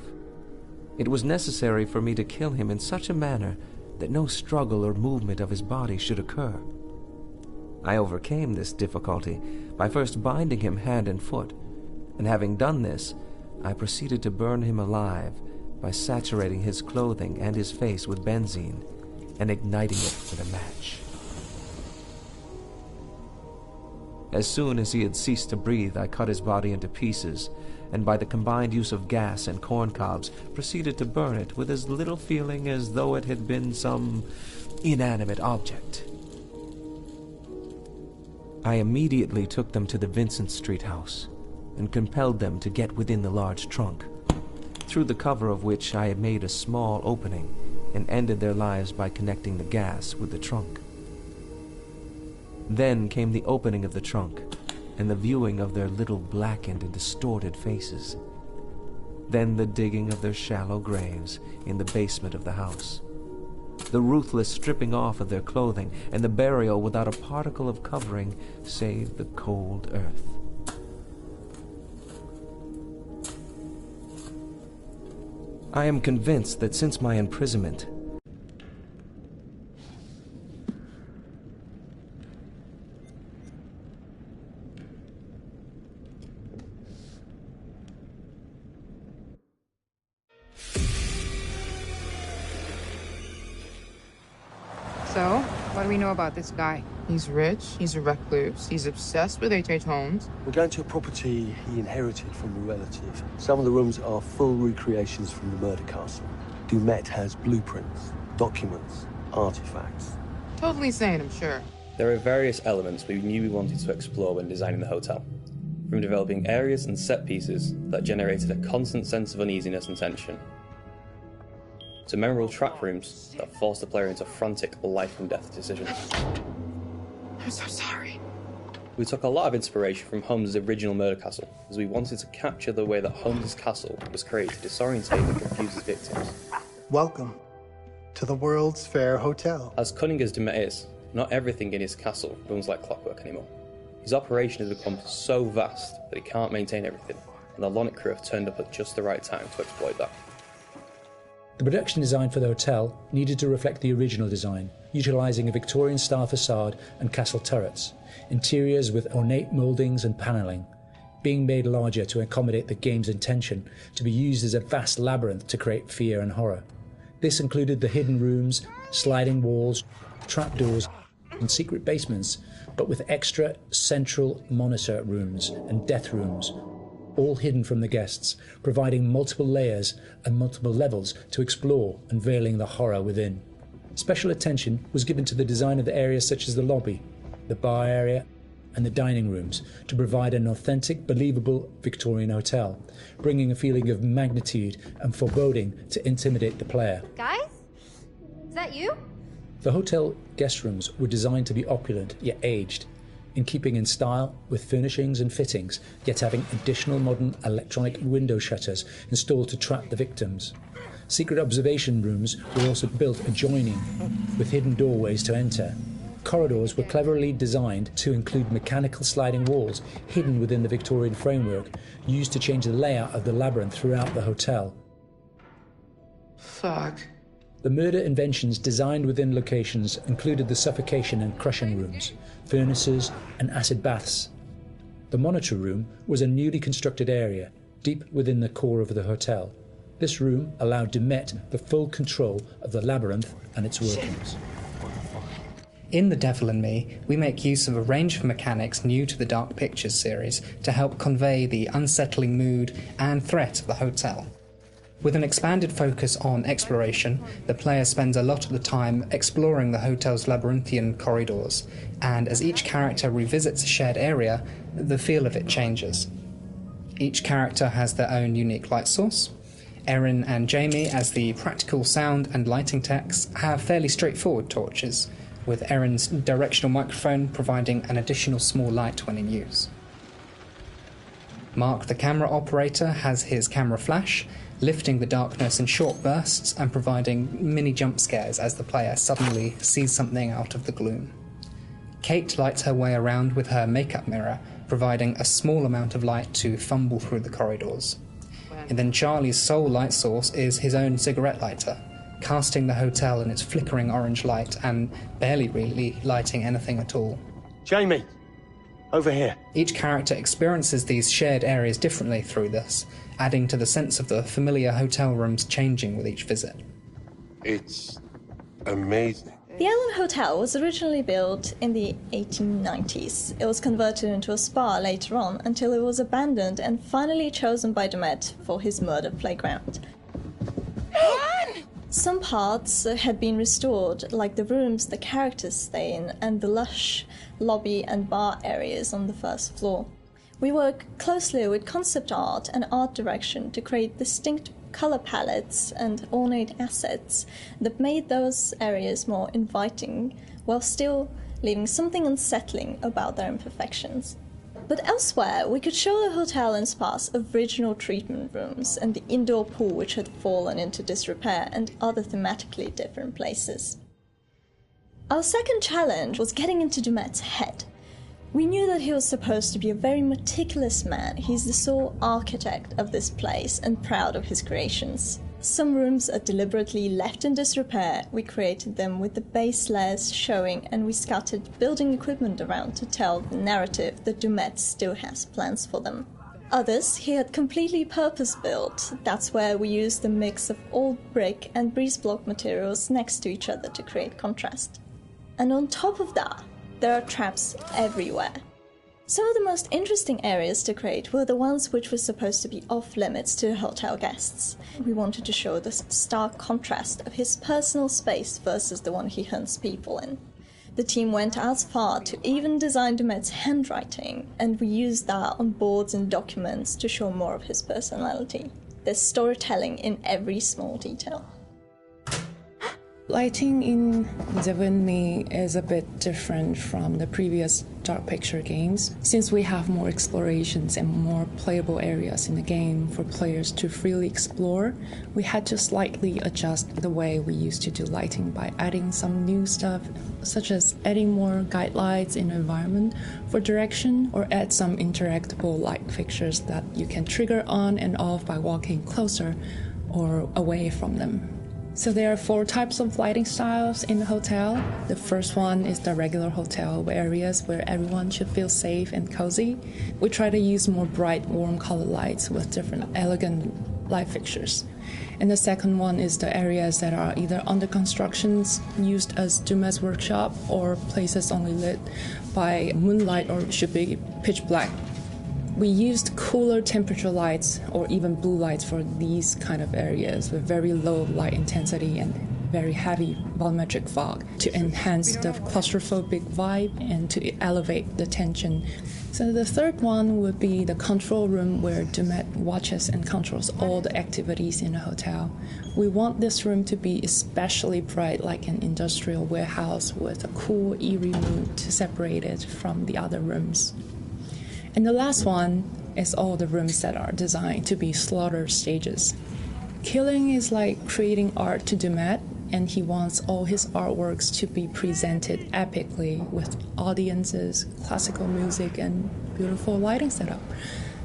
S7: It was necessary for me to kill him in such a manner that no struggle or movement of his body should occur. I overcame this difficulty by first binding him hand and foot, and having done this, I proceeded to burn him alive by saturating his clothing and his face with benzene and igniting it with a match. As soon as he had ceased to breathe, I cut his body into pieces, and by the combined use of gas and corn cobs, proceeded to burn it with as little feeling as though it had been some inanimate object. I immediately took them to the Vincent Street house, and compelled them to get within the large trunk, through the cover of which I had made a small opening, and ended their lives by connecting the gas with the trunk. Then came the opening of the trunk, and the viewing of their little blackened and distorted faces. Then the digging of their shallow graves in the basement of the house. The ruthless stripping off of their clothing, and the burial without a particle of covering save the cold earth. I am convinced that since my imprisonment,
S19: So, what do we know about this guy?
S2: He's rich, he's a recluse, he's obsessed with H.H. Holmes.
S9: We're going to a property he inherited from a relative. Some of the rooms are full recreations from the murder castle. Dumet has blueprints, documents, artifacts.
S2: Totally sane, I'm sure.
S10: There are various elements we knew we wanted to explore when designing the hotel, from developing areas and set pieces that generated a constant sense of uneasiness and tension, to memorable trap rooms that forced the player into frantic life and death decisions.
S2: I'm so sorry.
S10: We took a lot of inspiration from Holmes' original murder castle, as we wanted to capture the way that Holmes' castle was created to disorientate and confuse his victims.
S11: Welcome to the World's Fair Hotel.
S10: As cunning as Dumet is, not everything in his castle runs like clockwork anymore. His operation has become so vast that he can't maintain everything, and the Lonic crew have turned up at just the right time to exploit that.
S24: The production design for the hotel needed to reflect the original design, utilising a Victorian-style facade and castle turrets, interiors with ornate mouldings and panelling, being made larger to accommodate the game's intention to be used as a vast labyrinth to create fear and horror. This included the hidden rooms, sliding walls, trapdoors, and secret basements, but with extra central monitor rooms and death rooms, all hidden from the guests, providing multiple layers and multiple levels to explore, unveiling the horror within. Special attention was given to the design of the areas such as the lobby, the bar area, and the dining rooms to provide an authentic, believable Victorian hotel, bringing a feeling of magnitude and foreboding to intimidate the player.
S25: Guys? Is that you?
S24: The hotel guest rooms were designed to be opulent yet aged, in keeping in style with furnishings and fittings, yet having additional modern electronic window shutters installed to trap the victims. Secret observation rooms were also built adjoining, with hidden doorways to enter. Corridors were cleverly designed to include mechanical sliding walls hidden within the Victorian framework, used to change the layout of the labyrinth throughout the hotel.
S2: Fuck.
S24: The murder inventions designed within locations included the suffocation and crushing rooms, furnaces, and acid baths. The monitor room was a newly constructed area, deep within the core of the hotel. This room allowed Dumet the full control of the labyrinth and its workings.
S4: In The Devil in Me, we make use of a range of mechanics new to the Dark Pictures series to help convey the unsettling mood and threat of the hotel. With an expanded focus on exploration, the player spends a lot of the time exploring the hotel's labyrinthian corridors, and as each character revisits a shared area, the feel of it changes. Each character has their own unique light source. Erin and Jamie, as the practical sound and lighting techs, have fairly straightforward torches, with Erin's directional microphone providing an additional small light when in use. Mark, the camera operator, has his camera flash, lifting the darkness in short bursts and providing mini jump scares as the player suddenly sees something out of the gloom. Kate lights her way around with her makeup mirror, providing a small amount of light to fumble through the corridors. And then Charlie's sole light source is his own cigarette lighter, casting the hotel in its flickering orange light and barely really lighting anything at all.
S9: Jamie, over here.
S4: Each character experiences these shared areas differently through this, adding to the sense of the familiar hotel rooms changing with each visit.
S6: It's amazing.
S12: The Allen Hotel was originally built in the 1890s. It was converted into a spa later on until it was abandoned and finally chosen by Dumet for his murder playground. Some parts had been restored, like the rooms the characters stay in and the lush lobby and bar areas on the first floor. We work closely with concept art and art direction to create distinct color palettes and ornate assets that made those areas more inviting while still leaving something unsettling about their imperfections. But elsewhere, we could show the hotel and spa's original treatment rooms and the indoor pool which had fallen into disrepair and other thematically different places. Our second challenge was getting into Dumet's head. We knew that he was supposed to be a very meticulous man. He's the sole architect of this place and proud of his creations. Some rooms are deliberately left in disrepair. We created them with the base layers showing, and we scattered building equipment around to tell the narrative that Dumet still has plans for them. Others he had completely purpose-built. That's where we used the mix of old brick and breeze block materials next to each other to create contrast. And on top of that, there are traps everywhere. Some of the most interesting areas to create were the ones which were supposed to be off-limits to hotel guests. We wanted to show the stark contrast of his personal space versus the one he hunts people in. The team went as far to even design Dumet's handwriting, and we used that on boards and documents to show more of his personality. There's storytelling in every small detail.
S13: Lighting in Devil in Me is a bit different from the previous Dark Picture games, since we have more explorations and more playable areas in the game for players to freely explore. We had to slightly adjust the way we used to do lighting by adding some new stuff, such as adding more guide lights in the environment for direction, or add some interactable light fixtures that you can trigger on and off by walking closer or away from them. So there are 4 types of lighting styles in the hotel. The first one is the regular hotel areas where everyone should feel safe and cozy. We try to use more bright, warm color lights with different elegant light fixtures. And the second one is the areas that are either under constructions, used as Dumet's workshop, or places only lit by moonlight or should be pitch black. We used cooler temperature lights or even blue lights for these kind of areas with very low light intensity and very heavy volumetric fog to enhance the claustrophobic vibe and to elevate the tension. So the third one would be the control room where Dumet watches and controls all the activities in the hotel. We want this room to be especially bright, like an industrial warehouse with a cool, eerie mood to separate it from the other rooms. And the last one is all the rooms that are designed to be slaughter stages. Killing is like creating art to Dumet, and he wants all his artworks to be presented epically with audiences, classical music, and beautiful lighting setup.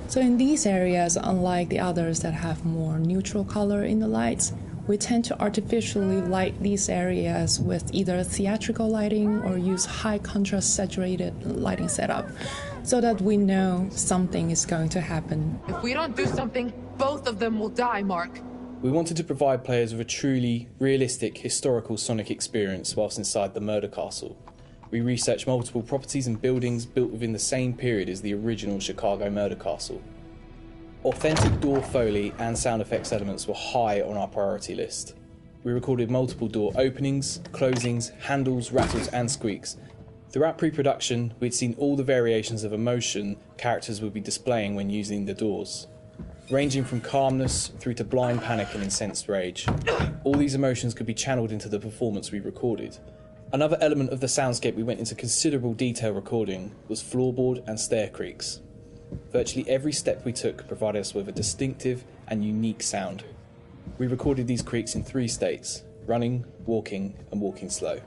S13: So in these areas, unlike the others that have more neutral color in the lights, we tend to artificially light these areas with either theatrical lighting or use high contrast saturated lighting setup so that we know something is going to happen.
S2: If we don't do something, both of them will die, Mark.
S10: We wanted to provide players with a truly realistic historical Sonic experience whilst inside the murder castle. We researched multiple properties and buildings built within the same period as the original Chicago murder castle. Authentic door foley and sound effects elements were high on our priority list. We recorded multiple door openings, closings, handles, rattles and squeaks. Throughout pre-production, we'd seen all the variations of emotion characters would be displaying when using the doors, ranging from calmness through to blind panic and incensed rage. All these emotions could be channeled into the performance we recorded. Another element of the soundscape we went into considerable detail recording was floorboard and stair creaks. Virtually every step we took provided us with a distinctive and unique sound. We recorded these creaks in 3 states: running, walking, and walking slow.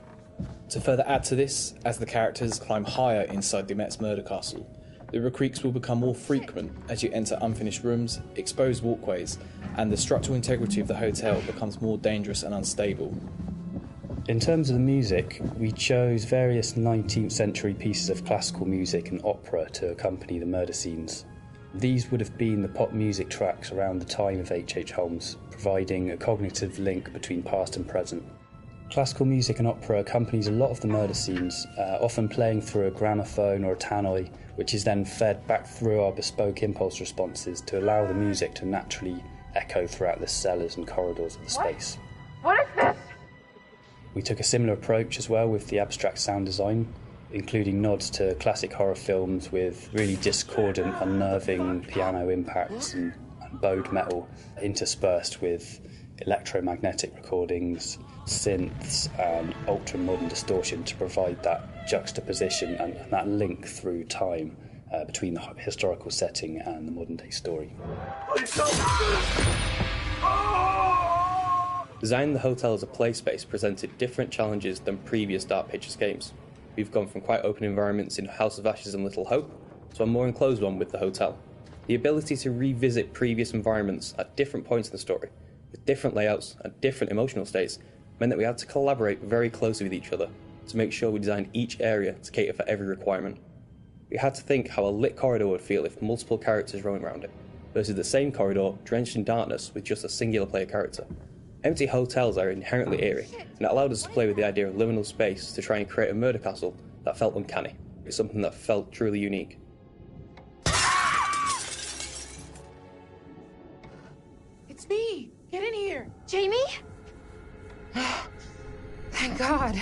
S10: To further add to this, as the characters climb higher inside the Met's murder castle, the creaks will become more frequent as you enter unfinished rooms, exposed walkways, and the structural integrity of the hotel becomes more dangerous and unstable.
S14: In terms of the music, we chose various 19th century pieces of classical music and opera to accompany the murder scenes. These would have been the pop music tracks around the time of H.H. Holmes, providing a cognitive link between past and present. Classical music and opera accompanies a lot of the murder scenes, often playing through a gramophone or a tannoy, which is then fed back through our bespoke impulse responses to allow the music to naturally echo throughout the cellars and corridors of the space.
S2: What is this?
S14: We took a similar approach as well with the abstract sound design, including nods to classic horror films with really discordant, unnerving piano impacts and bowed metal interspersed with electromagnetic recordings, synths and ultra-modern distortion to provide that juxtaposition and that link through time between the historical setting and the modern-day story.
S10: Designing the hotel as a play space presented different challenges than previous Dark Pictures games. We've gone from quite open environments in House of Ashes and Little Hope to a more enclosed one with the hotel. The ability to revisit previous environments at different points in the story, with different layouts and different emotional states, meant that we had to collaborate very closely with each other to make sure we designed each area to cater for every requirement. We had to think how a lit corridor would feel if multiple characters roaming around it, versus the same corridor drenched in darkness with just a singular player character. Empty hotels are inherently eerie, and it allowed us to play with the idea of liminal space to try and create a murder castle that felt uncanny. It's something that felt truly unique.
S2: It's me! Get in here!
S19: Jamie? Thank God.